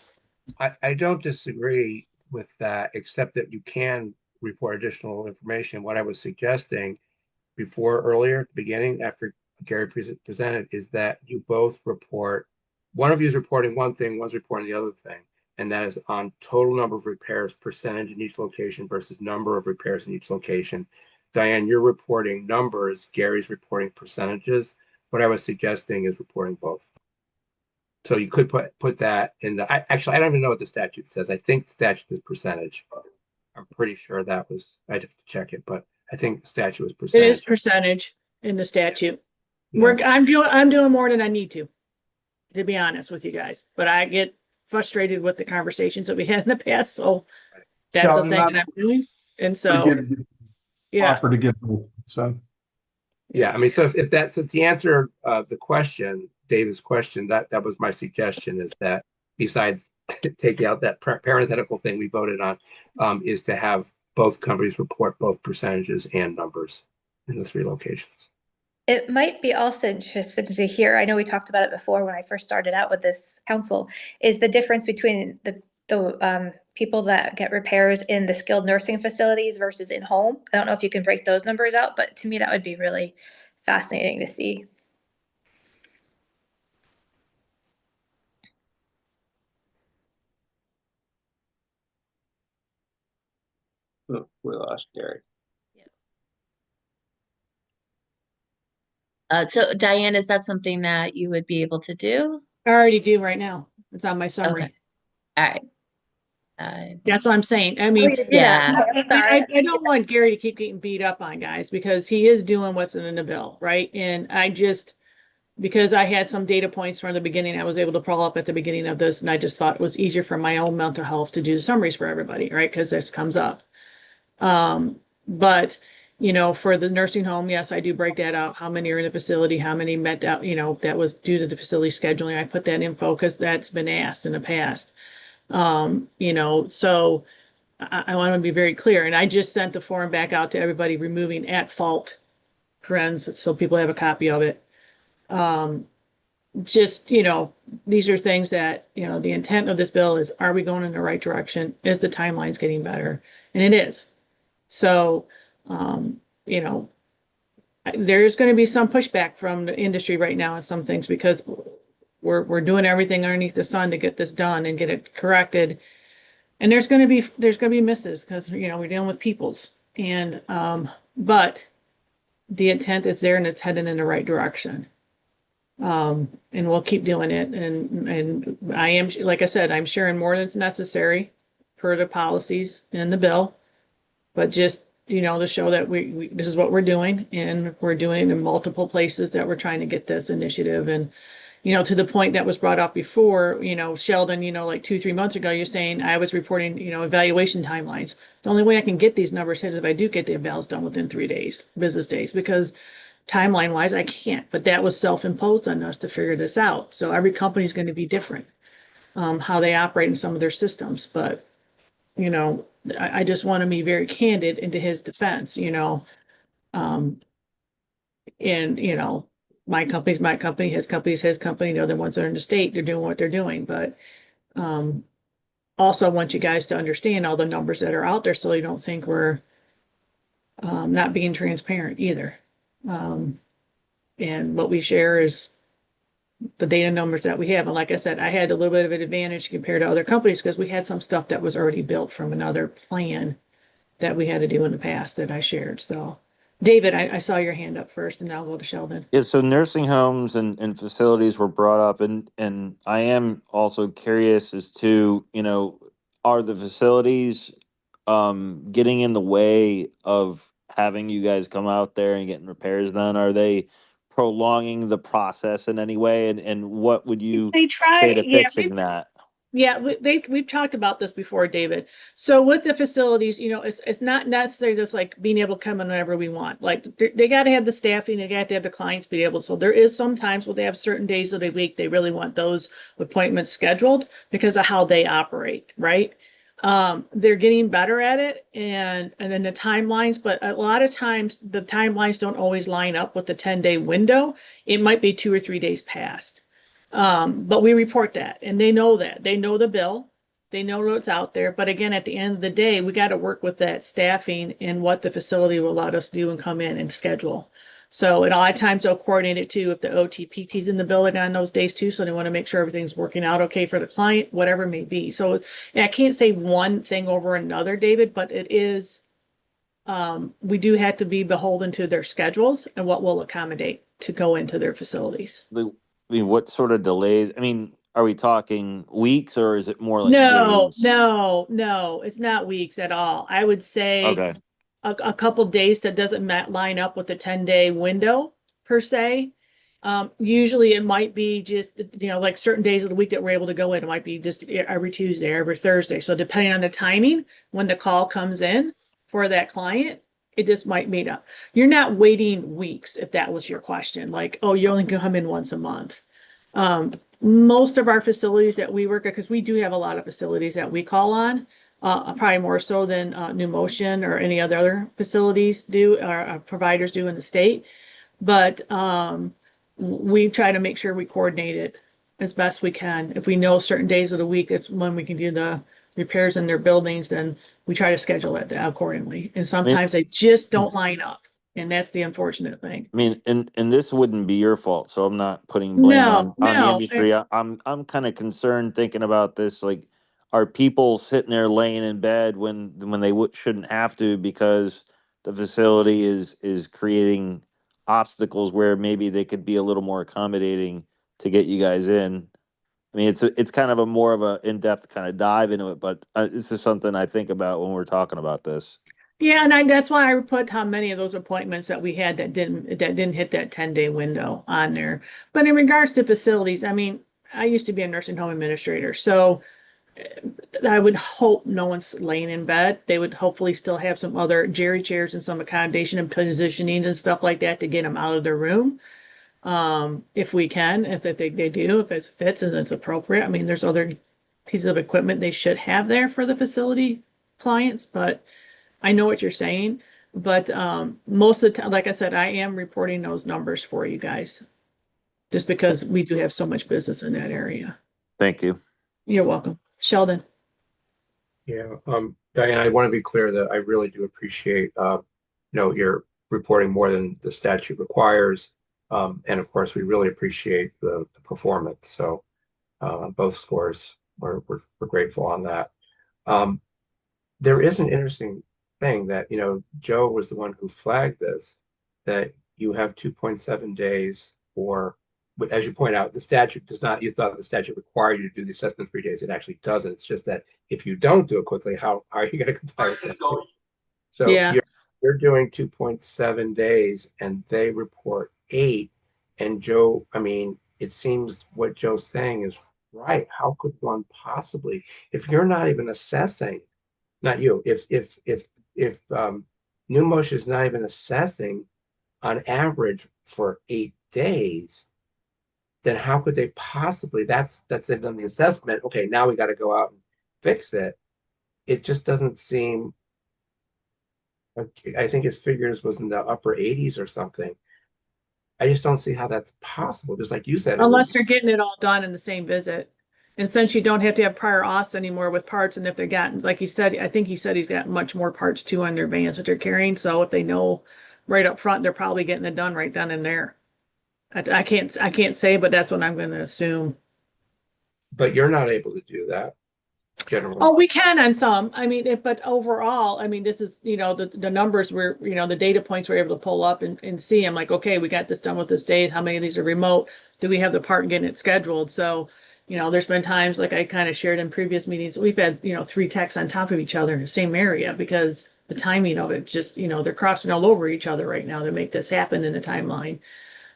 I don't disagree with that, except that you can report additional information. What I was suggesting earlier at the beginning, after Gary presented, is that you both report, one of you is reporting one thing, one's reporting the other thing, and that is on total number of repairs, percentage in each location versus number of repairs in each location. Diane, you're reporting numbers, Gary's reporting percentages. What I was suggesting is reporting both. So you could put that in actually, I don't even know what the statute says. I think the statute is percentage. I'm pretty sure that was, I'd have to check it, but I think the statute was It percentage. is percentage in the statute. Yeah. I'm doing more than I need to be honest with you guys. But I get frustrated with the conversations that we had in the past. So that's the thing that I'm doing. And so, yeah. Offer to give both. So Yeah, I mean, so if that's the answer the question, David's question, that was my suggestion, is that besides taking out that parenthetical thing we voted on, is to have both companies report both percentages and numbers in the 3 locations. It might be also interesting to hear, I know we talked about it before when I first started out with this council, is the difference between the people that get repairs in the skilled nursing facilities versus in home. I don't know if you can break those numbers out, but to me, that would be really fascinating to see. Oh, we lost Gary. So Diane, is that something that you would be able to do? I already do right now. It's on my summary. Okay. All right. That's what I'm saying. I mean, yeah. I don't want Gary to keep getting beat up on, guys, because he is doing what's in the bill, right? And because I had some data points from the beginning, I was able to pull up at the beginning of this, and I just thought it was easier for my own mental health to do the summaries for everybody, right? Because this comes up. But for the nursing home, yes, I do break that out. How many are in the facility? How many met out? That was due to the facility scheduling. I put that info because that's been asked in the past. So I want to be very clear. And I just sent the form back out to everybody, removing at fault friends, so people have a copy of it. just, you know, these are things that, you know, the intent of this bill is, are we going in the right direction? Is the timelines getting better? And it is. So, you know, there's going to be some pushback from the industry right now on some things because we're doing everything underneath the sun to get this done and get it corrected. And there's going to be misses because, you know, we're dealing with peoples. And but the intent is there and it's headed in the right direction. And we'll keep doing it. And I am, like I said, I'm sharing more than's necessary per the policies in the bill. But just, you know, to show that we this is what we're doing and we're doing it in multiple places that we're trying to get this initiative. And, you know, to the point that was brought up before, you know, Sheldon, you know, like 2, 3 months ago, you're saying I was reporting, you know, evaluation timelines. The only way I can get these numbers hit is if I do get the evals done within 3 days, business days, because timeline wise, I can't, but that was self-imposed on us to figure this out. So every company is going to be different, how they operate in some of their systems. But, you know, I just want to be very candid into his defense, you know. And, you know, my company's my company, his company's his company, the other ones that are in the state, they're doing what they're doing. But also want you guys to understand all the numbers that are out there so you don't think we're not being transparent either. And what we share is the data numbers that we have. And like I said, I had a little bit of an advantage compared to other companies because we had some stuff that was already built from another plan that we had to do in the past that I shared. So, David, I saw your hand up first, and now I'll go to Sheldon. Yeah, so nursing homes and facilities were brought up, and I am also curious as to, you know, are the facilities getting in the way of having you guys come out there and getting repairs done? Are they prolonging the process in any way? And what would you They try, say to yeah, fixing that? yeah, we've talked about this before, David. So with the facilities, you know, it's not necessarily just like being able to come in whenever we want. Like they got to have the staffing, they got to have the clients be able. So there is some times where they have certain days of the week they really want those appointments scheduled because of how they operate, right? They're getting better at it and then the timelines, but a lot of times the timelines don't always line up with the 10-day window. It might be 2 or 3 days past. But we report that and they know that. They know the bill. They know what's out there. But again, at the end of the day, we got to work with that staffing and what the facility will let us do and come in and schedule. So, and a lot of times they'll coordinate it too if the OTPT's in the building on those days too. So they want to make sure everything's working out okay for the client, whatever it may be. So I can't say one thing over another, David, but it is, we do have to be beholden to their schedules and what will accommodate to go into their facilities. I mean, what sort of delays? I mean, are we talking weeks or is it more like No, days? no, it's not weeks at all. I would say Okay. a couple days that doesn't line up with the 10-day window per se. Usually it might be just, you know, like certain days of the week that we're able to go in. It might be just every Tuesday, every Thursday. So depending on the timing, when the call comes in for that client, it just might meet up. You're not waiting weeks if that was your question. Like, oh, you only come in once a month. Most of our facilities that we work at, because we do have a lot of facilities that we call on, probably more so than New Motion or any other facilities do, or providers do in the state. But we try to make sure we coordinate it as best we can. If we know certain days of the week, it's when we can do the repairs in their buildings, then we try to schedule it accordingly. And sometimes they just don't line up. And that's the unfortunate thing. I mean, and this wouldn't be your fault, so I'm not putting blame No, on the no. industry. I'm kind of concerned thinking about this. Like, are people sitting there laying in bed when they shouldn't have to because the facility is creating obstacles where maybe they could be a little more accommodating to get you guys in? I mean, it's kind of a more of a in-depth kind of dive into it, but this is something I think about when we're talking about this. Yeah, and that's why I put how many of those appointments that we had that didn't hit that 10-day window on there. But in regards to facilities, I mean, I used to be a nursing home administrator, so I would hope no one's laying in bed. They would hopefully still have some other jerry chairs and some accommodation and positioning and stuff like that to get them out of their room. If we can, if they do, if it fits and it's appropriate. I mean, there's other pieces of equipment they should have there for the facility clients, but I know what you're saying. But most of the time, like I said, I am reporting those numbers for you guys. just because we do have so much business in that area. Thank you. You're welcome. Sheldon? Yeah, Diane, I want to be clear that I really do appreciate, you're reporting more than the statute requires. And of course, we really appreciate the performance. So both scores, we're grateful on that. There is an interesting thing that, Joe was the one who flagged this, that you have 2.7 days for, but as you point out, the statute does not, you thought the statute required you to do the assessment 3 days. It actually doesn't. It's just that if you don't do it quickly, how are you going to comply with that? So Yeah. you're doing 2.7 days and they report 8. And Joe, I mean, it seems what Joe's saying is right. How could one possibly, if you're not even assessing, not you, if Numosh is not even assessing on average for 8 days, then how could they possibly, that's they've done the assessment. Okay, now we got to go out and fix it. It just doesn't seem, I think his figures was in the upper 80s or something. I just don't see how that's possible. Just like you said, Unless they're getting it all done in the same visit. And since you don't have to have prior auths anymore with parts, and if they're gotten, like you said, I think he said he's got much more parts too on their vans that they're carrying. So if they know right up front, they're probably getting it done right then and there. I can't say, but that's what I'm going to assume. But you're not able to do that generally. Oh, we can on some. I mean, but overall, I mean, this is, the numbers were, the data points we're able to pull up and see. I'm like, okay, we got this done with this date. How many of these are remote? Do we have the part and getting it scheduled? So, there's been times like I kind of shared in previous meetings, we've had, 3 techs on top of each other in the same area because the timing of it just, they're crossing all over each other right now to make this happen in the timeline.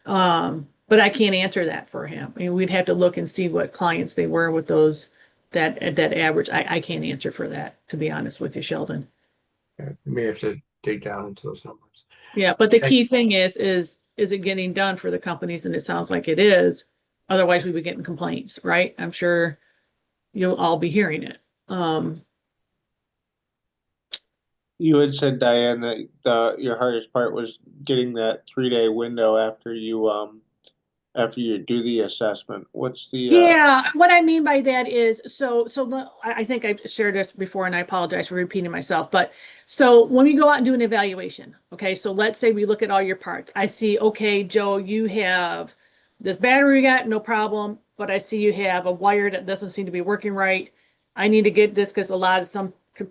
But I can't answer that for him. I mean, we'd have to look and see what clients they were with those that average. I can't answer for that, to be honest with you, Sheldon. Yeah, you may have to dig down into those numbers. Yeah, but the key thing is it getting done for the companies? And it sounds like it is. Otherwise, we would get complaints, right? I'm sure you'll all be hearing it. You had said, Diane, that your hardest part was getting that 3-day window after you do the assessment. What's the Yeah, what I mean by that is, I think I've shared this before and I apologize for repeating myself, but so when we go out and do an evaluation, okay, so let's say we look at all your parts. I see, okay, Joe, you have this battery we got, no problem, but I see you have a wire that doesn't seem to be working right. I need to get this because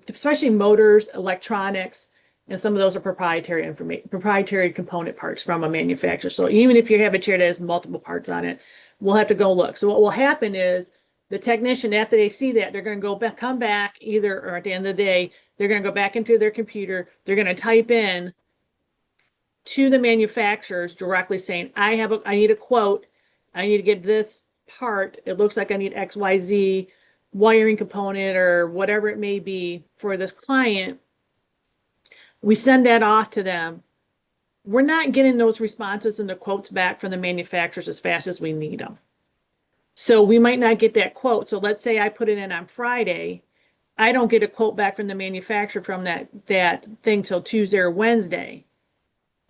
especially motors, electronics, and some of those are proprietary component parts from a manufacturer. So even if you have a chair that has multiple parts on it, we'll have to go look. So what will happen is the technician, after they see that, they're going to go back, come back either, or at the end of the day, they're going to go back into their computer. They're going to type in to the manufacturers directly saying, I need a quote. I need to get this part. It looks like I need XYZ wiring component or whatever it may be for this client. We send that off to them. We're not getting those responses and the quotes back from the manufacturers as fast as we need them. So we might not get that quote. So let's say I put it in on Friday. I don't get a quote back from the manufacturer from that thing till Tuesday or Wednesday.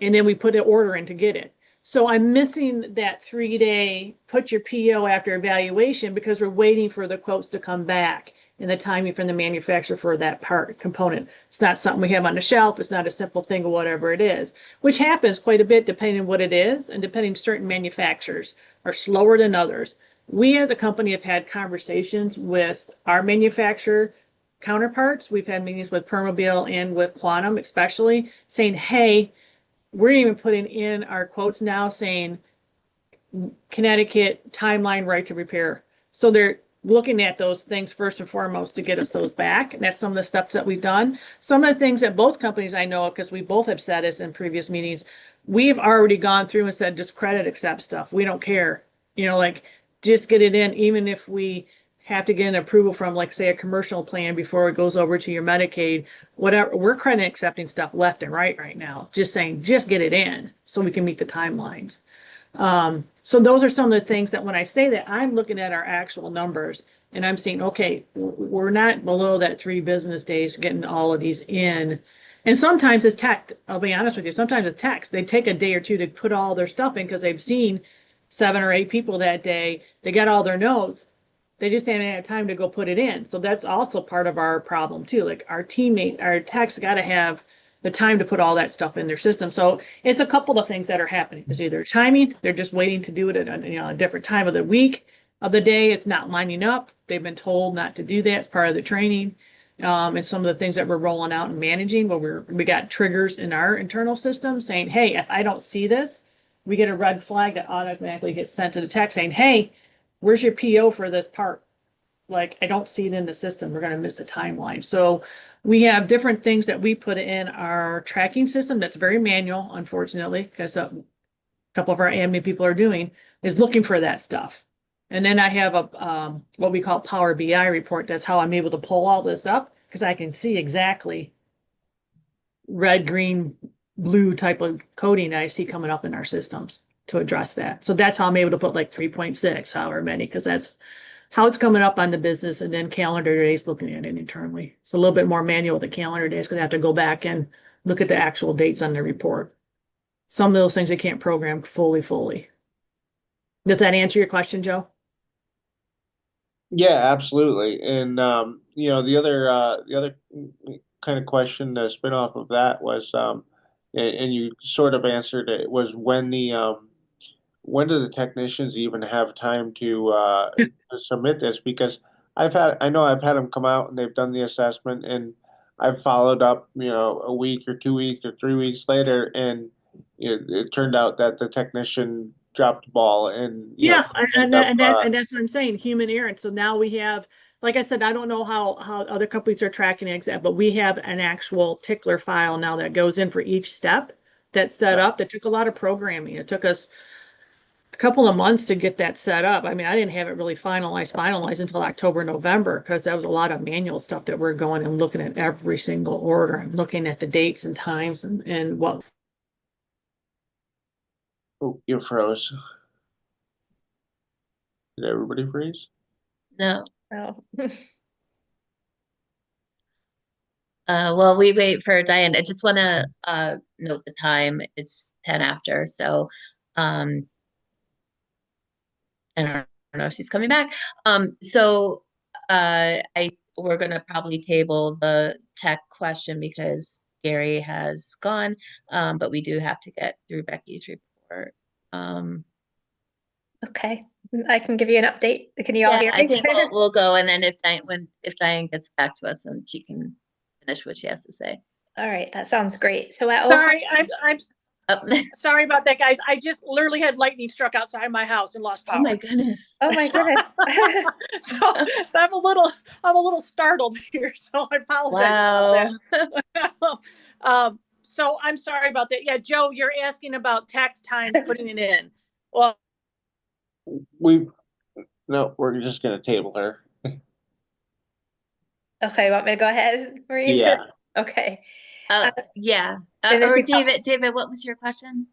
And then we put an order in to get it. So I'm missing that 3-day put your PO after evaluation because we're waiting for the quotes to come back and the timing from the manufacturer for that part component. It's not something we have on the shelf. It's not a simple thing or whatever it is, which happens quite a bit depending on what it is and depending certain manufacturers are slower than others. We as a company have had conversations with our manufacturer counterparts. We've had meetings with Permobil and with Quantum, especially saying, hey, we're even putting in our quotes now saying Connecticut timeline right to repair. So they're looking at those things first and foremost to get us those back. And that's some of the stuff that we've done. Some of the things that both companies I know, because we both have said this in previous meetings, we've already gone through and said, just credit accept stuff. We don't care. Just get it in, even if we have to get an approval from, like, say, a commercial plan before it goes over to your Medicaid, whatever. We're credit accepting stuff left and right now. Just saying, just get it in so we can meet the timelines. So those are some of the things that when I say that, I'm looking at our actual numbers and I'm saying, okay, we're not below that 3 business days getting all of these in. And sometimes it's tech. I'll be honest with you. Sometimes it's techs. They take a day or two to put all their stuff in because they've seen 7 or 8 people that day. They got all their notes. They just haven't had time to go put it in. So that's also part of our problem too. Like our techs got to have the time to put all that stuff in their system. So it's a couple of things that are happening. There's either timing, they're just waiting to do it at a different time of the week, of the day. It's not lining up. They've been told not to do that. It's part of the training. And some of the things that we're rolling out and managing, where we got triggers in our internal system saying, hey, if I don't see this, we get a red flag that automatically gets sent to the tech saying, hey, where's your PO for this part? Like, I don't see it in the system. We're going to miss a timeline. So we have different things that we put in our tracking system that's very manual, unfortunately, because a couple of our admin people are doing is looking for that stuff. And then I have a what we call Power BI report. That's how I'm able to pull all this up, because I can see exactly red, green, blue type of coding I see coming up in our systems to address that. So that's how I'm able to put like 3.6, however many, because that's how it's coming up on the business, and then calendar days looking at it internally. It's a little bit more manual with the calendar days because I have to go back and look at the actual dates on the report. Some of those things we can't program fully. Does that answer your question, Joe? Yeah, absolutely. And the other kind of question, the spin off of that was, and you sort of answered it, was when do the technicians even have time to submit this? Because I know I've had them come out and they've done the assessment, and I've followed up, a week or 2 weeks or 3 weeks later, and it turned out that the technician dropped the ball, and Yeah, ended up, and that's what I'm saying, human error. And so now we have, like I said, I don't know how other companies are tracking it, but we have an actual tickler file now that goes in for each step that's set up. That took a lot of programming. It took us a couple of months to get that set up. I mean, I didn't have it really finalized until October, November, because that was a lot of manual stuff that we're going and looking at every single order and looking at the dates and times and what. oh, you froze. Did everybody freeze? No. Oh. Well, we wait for Diane. I just want to note the time. It's 10 after, so I don't know if she's coming back. So we're gonna probably table the tech question because Gary has gone, but we do have to get through Becky's report. Okay, I can give you an update. Can you all Yeah, hear I me? think we'll go, and then if Diane gets back to us, then she can finish what she has to say. All right, that sounds great. So at Sorry, I'm Oh, sorry about that, guys. I just literally had lightning struck outside my house and lost power. oh my goodness. Oh my goodness. So I'm a little startled here, so I apologize Wow. about that. So I'm sorry about that. Yeah, Joe, you're asking about tax time putting it in. Well, No, we're just gonna table her. Okay, want me to go ahead, Maureen? Yeah. Okay. Yeah. and this Or is- David, what was your question?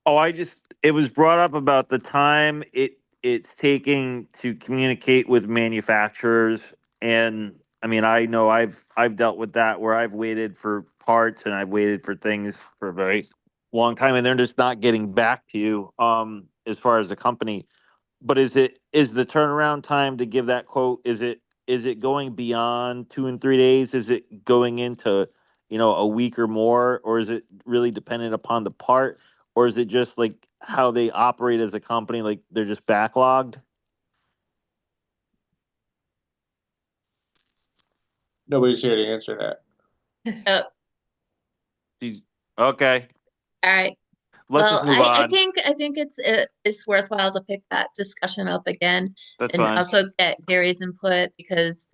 Oh, it was brought up about the time it's taking to communicate with manufacturers. And I mean, I know I've dealt with that where I've waited for parts and I've waited for things for a very long time and they're just not getting back to you, as far as the company. But is the turnaround time to give that quote, is it going beyond 2 and 3 days? Is it going into, a week or more, or is it really dependent upon the part? Or is it just like how they operate as a company, like they're just backlogged? Nobody's here to answer that. Oh, Okay, all right. let's Well, just move I on. think it's worthwhile to pick that discussion up again That's and fine. also get Gary's input because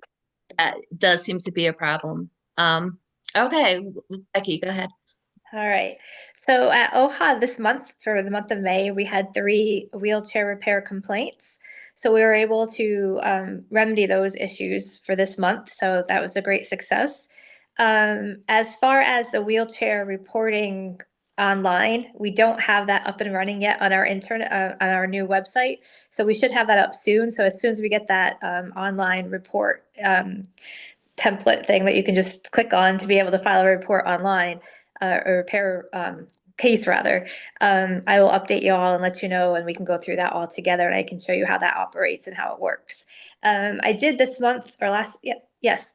that does seem to be a problem. Okay, Becky, go ahead. All right. So at OHA this month, for the month of May, we had 3 wheelchair repair complaints. So we were able to remedy those issues for this month. So that was a great success. As far as the wheelchair reporting online, we don't have that up and running yet on our internet, on our new website. So we should have that up soon. So as soon as we get that online report template thing that you can just click on to be able to file a report online, or repair case rather, I will update you all and let you know, and we can go through that all together, and I can show you how that operates and how it works. I did this month or last, yeah, yes,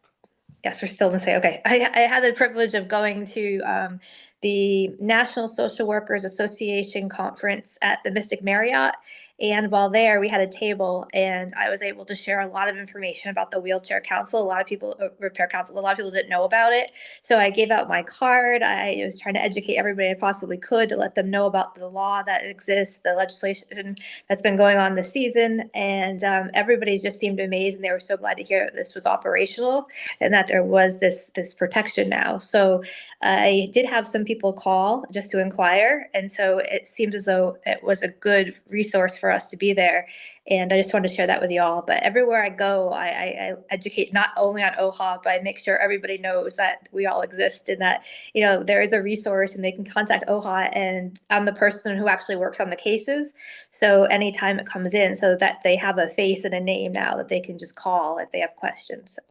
yes, we're still in the same. Okay. I had the privilege of going to the National Social Workers Association conference at the Mystic Marriott. And while there, we had a table, and I was able to share a lot of information about the Wheelchair Council. A lot of people, Repair Council, a lot of people didn't know about it. So I gave out my card. I was trying to educate everybody I possibly could to let them know about the law that exists, the legislation that's been going on this season. And everybody just seemed amazed, and they were so glad to hear that this was operational and that there was this protection now. So I did have some people call just to inquire, and so it seemed as though it was a good resource for us to be there. And I just wanted to share that with you all. But everywhere I go, I educate not only on OHA, but I make sure everybody knows that we all exist and that there is a resource and they can contact OHA. And I'm the person who actually works on the cases, so anytime it comes in, so that they have a face and a name now that they can just call if they have questions. So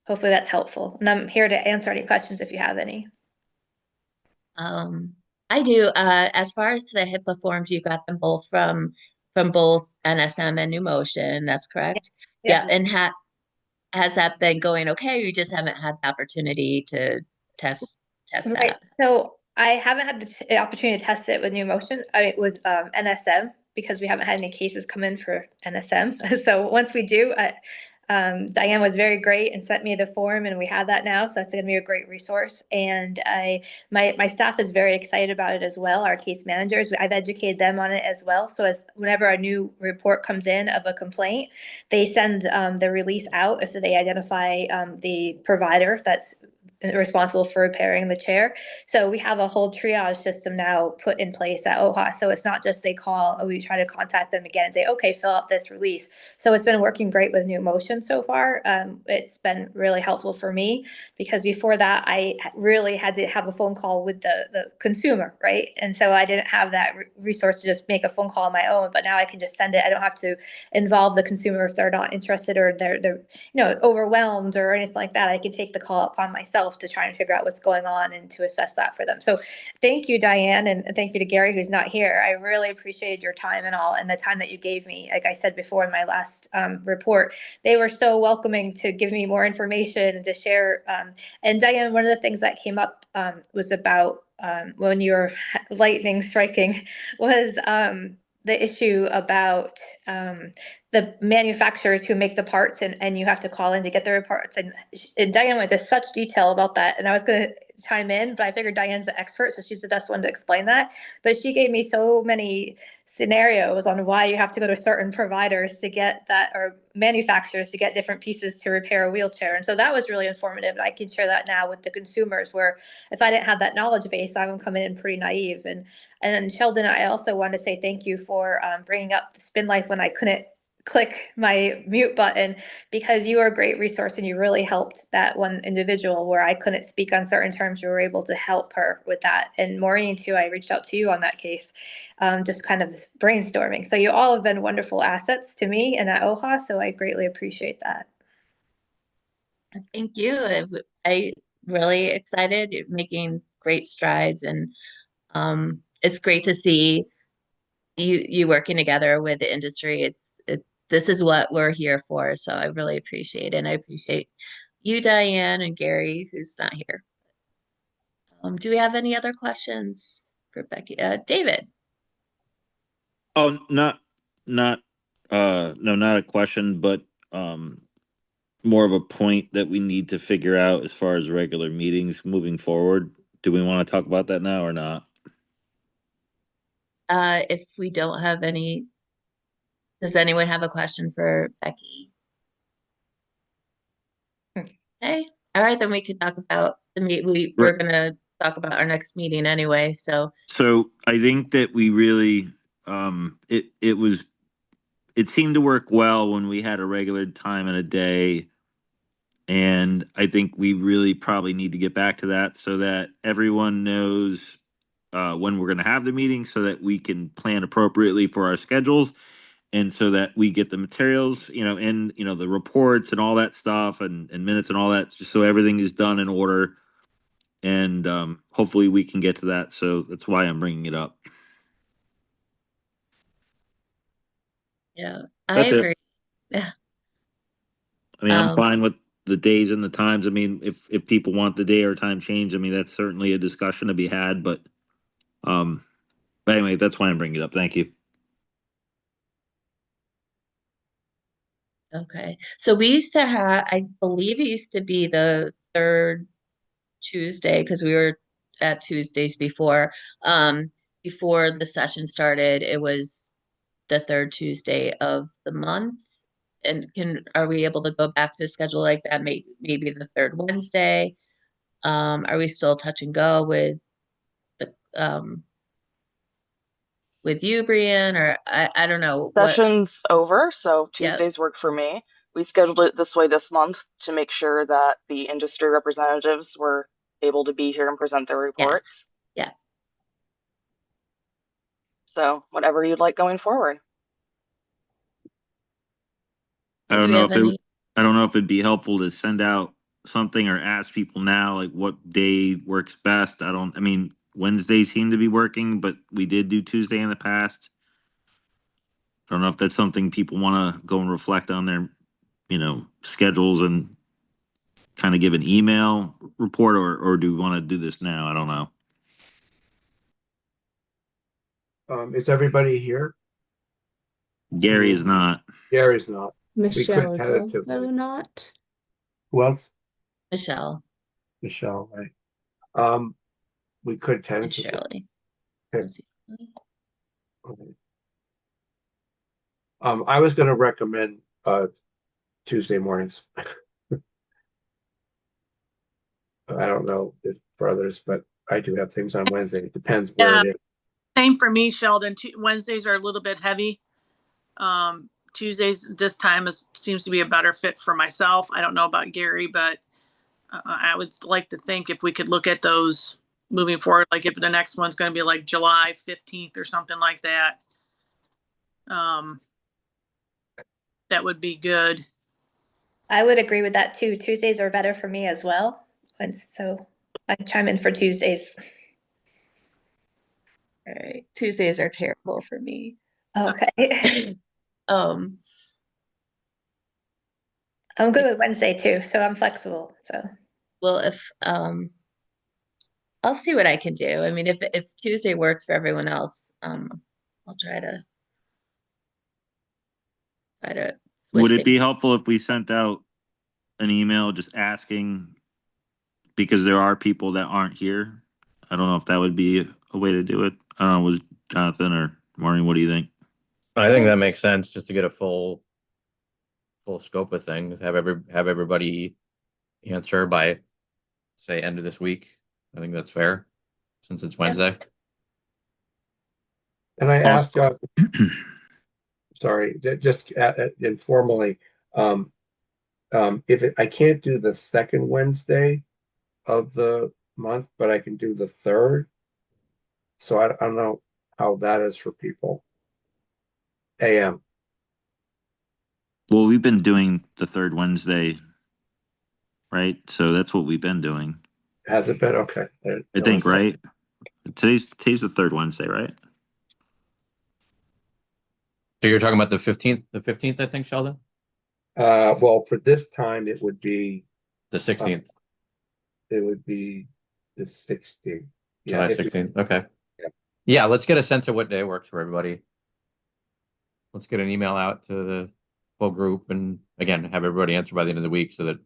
hopefully that's helpful. And I'm here to answer any questions if you have any. I do. As far as the HIPAA forms, you got them both from both NSM and New Motion. That's correct. Yeah. And has that been going okay? Or you just haven't had the opportunity to test Right. that? So I haven't had the opportunity to test it with New Motion, with NSM, because we haven't had any cases come in for NSM. So once we do, Diane was very great and sent me the form, and we have that now. So that's going to be a great resource. And my staff is very excited about it as well. Our case managers, I've educated them on it as well. So as whenever a new report comes in of a complaint, they send the release out if they identify the provider that's responsible for repairing the chair. So we have a whole triage system now put in place at OHA. So it's not just they call, or we try to contact them again and say, okay, fill out this release. So it's been working great with New Motion so far. It's been really helpful for me, because before that, I really had to have a phone call with the consumer, right? And so I didn't have that resource to just make a phone call on my own, but now I can just send it. I don't have to involve the consumer if they're not interested, or they're overwhelmed or anything like that. I can take the call upon myself to try and figure out what's going on and to assess that for them. So thank you, Diane, and thank you to Gary, who's not here. I really appreciated your time and all, and the time that you gave me. Like I said before in my last report, they were so welcoming to give me more information and to share. And Diane, one of the things that came up was about when you were lightning striking was the issue about the manufacturers who make the parts, and you have to call in to get the parts. And Diane went into such detail about that, and I was going to chime in, but I figured Diane's the expert, so she's the best one to explain that. But she gave me so many scenarios on why you have to go to certain providers to get that, or manufacturers to get different pieces to repair a wheelchair. And so that was really informative. And I can share that now with the consumers, where if I didn't have that knowledge base, I would come in pretty naive. And Sheldon, I also want to say thank you for bringing up the Spin Life when I couldn't click my mute button, because you are a great resource and you really helped that one individual where I couldn't speak on certain terms. You were able to help her with that. And Maureen too, I reached out to you on that case, just kind of brainstorming. So you all have been wonderful assets to me and at OHA, so I greatly appreciate that. Thank you. I really excited. You're making great strides, and it's great to see you working together with the industry. This is what we're here for. So I really appreciate it. And I appreciate you, Diane, and Gary, who's not here. Do we have any other questions for Becky? David. Oh, not no, not a question, but more of a point that we need to figure out as far as regular meetings moving forward. Do we want to talk about that now or not? If we don't have any, does anyone have a question for Becky? Okay. All right, then we could talk about the meet. We're gonna talk about our next meeting anyway. So I think that we really it seemed to work well when we had a regular time in a day. And I think we really probably need to get back to that so that everyone knows when we're going to have the meeting, so that we can plan appropriately for our schedules, and so that we get the materials, and the reports and all that stuff, and minutes and all that, just so everything is done in order. and hopefully we can get to that. So that's why I'm bringing it up. Yeah, I That's it. agree. Yeah. I mean, I'm Um, fine with the days and the times. I mean, if people want the day or time change, I mean, that's certainly a discussion to be had. But anyway, that's why I'm bringing it up. Thank you. okay. So we used to have, I believe it used to be the third Tuesday because we were at Tuesdays before. Before the session started, it was the third Tuesday of the month. And are we able to go back to a schedule like that? Maybe the third Wednesday? Are we still touch and go the with you, Brian, or I don't know what. Session's over, so Yeah. Tuesdays work for me. We scheduled it this way this month to make sure that the industry representatives were able to be here and present their reports. Yes. Yeah. So whatever you'd like going forward. I Do don't we know have if any? I don't know if it'd be helpful to send out something or ask people now, like what day works best. I mean, Wednesdays seem to be working, but we did do Tuesday in the past. I don't know if that's something people want to go and reflect on their, schedules and kind of give an email report, or do we want to do this now? I don't know. Is everybody here? Gary is not. Gary's not. We Michelle could is also tentatively. not. Who else? Michelle Michelle, right? We could and tentatively. Shirley. Okay. Okay. I was going to recommend Tuesday mornings. I don't know if for others, but I do have things on Wednesday. It depends where it is. Same for me, Sheldon. Wednesdays are a little bit heavy. Tuesdays this time seems to be a better fit for myself. I don't know about Gary, but I would like to think if we could look at those moving forward, like if the next one's going to be like July 15th or something like that, that would be good. I would agree with that too. Tuesdays are better for me as well. And so I chime in for Tuesdays. All right. Tuesdays are terrible for me. Okay. Um, I'm good with Wednesday too, so I'm flexible. So well, if I'll see what I can do. I mean, if Tuesday works for everyone else, I'll try to switch Would it things. be helpful if we sent out an email just asking, because there are people that aren't here? I don't know if that would be a way to do it. I don't know, was Jonathan or Maureen, what do you think? I think that makes sense, just to get a full scope of things. Have everybody answer by, say, end of this week. I think that's fair, since it's Wednesday. And I asked, sorry, just informally, I can't do the second Wednesday of the month, but I can do the third. So I don't know how that is for people. AM. Well, we've been doing the third Wednesday, right? So that's what we've been doing. Has it been? Okay. I think, right? Today's the third Wednesday, right? So you're talking about the 15th, I think, Sheldon? Well, for this time, it would be The 16th, the 16th. July if we- 16th. Okay. Yeah. Yeah, let's get a sense of what day works for everybody. Let's get an email out to the full group, and again, have everybody answer by the end of the week so that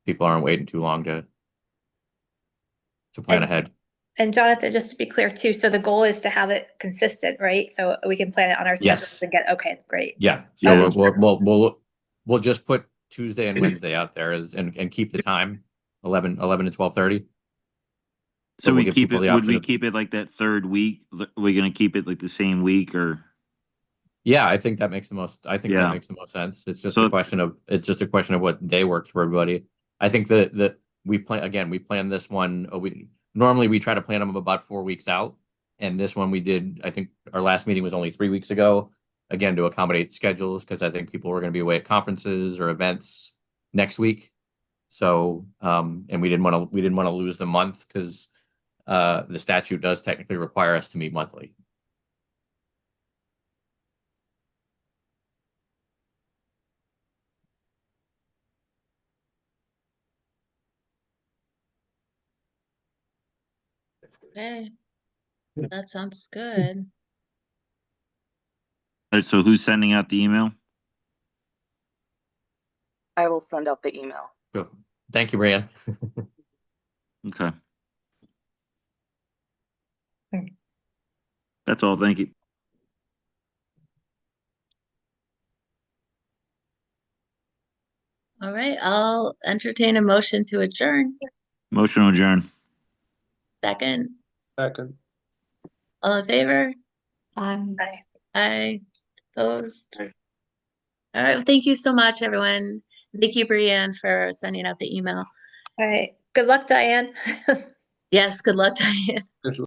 people aren't waiting too long to plan ahead. And Jonathan, just to be clear too, so the goal is to have it consistent, right? So we can plan it on our Yes. schedules and okay, great. Yeah. So we'll just put Tuesday and Wednesday out there and keep the time 11 to 12:30. So we'll we give keep people it, the would option we of- keep it like that third week? We're gonna keep it like the same week, or? Yeah, I think that makes the most. I think Yeah. that makes the most sense. It's just So- a question of what day works for everybody. I think that we plan this one. Normally we try to plan them about 4 weeks out, and this one we did. I think our last meeting was only 3 weeks ago. Again, to accommodate schedules, because I think people were going to be away at conferences or events next week. So, and we didn't want to lose the month because the statute does technically require us to meet monthly. Okay, that sounds good. All right, so who's sending out the email? I will send out the email. Good. Thank you, Brian. Okay. That's all. Thank you. All right, I'll entertain a motion to adjourn. Motion to adjourn. Second, Second. all in favor? Bye. Aye. Opposed? Aye. All right, well, thank you so much, everyone. Thank you, Brianne, for sending out the email. All right. Good luck, Diane. Yes, good luck, Diane.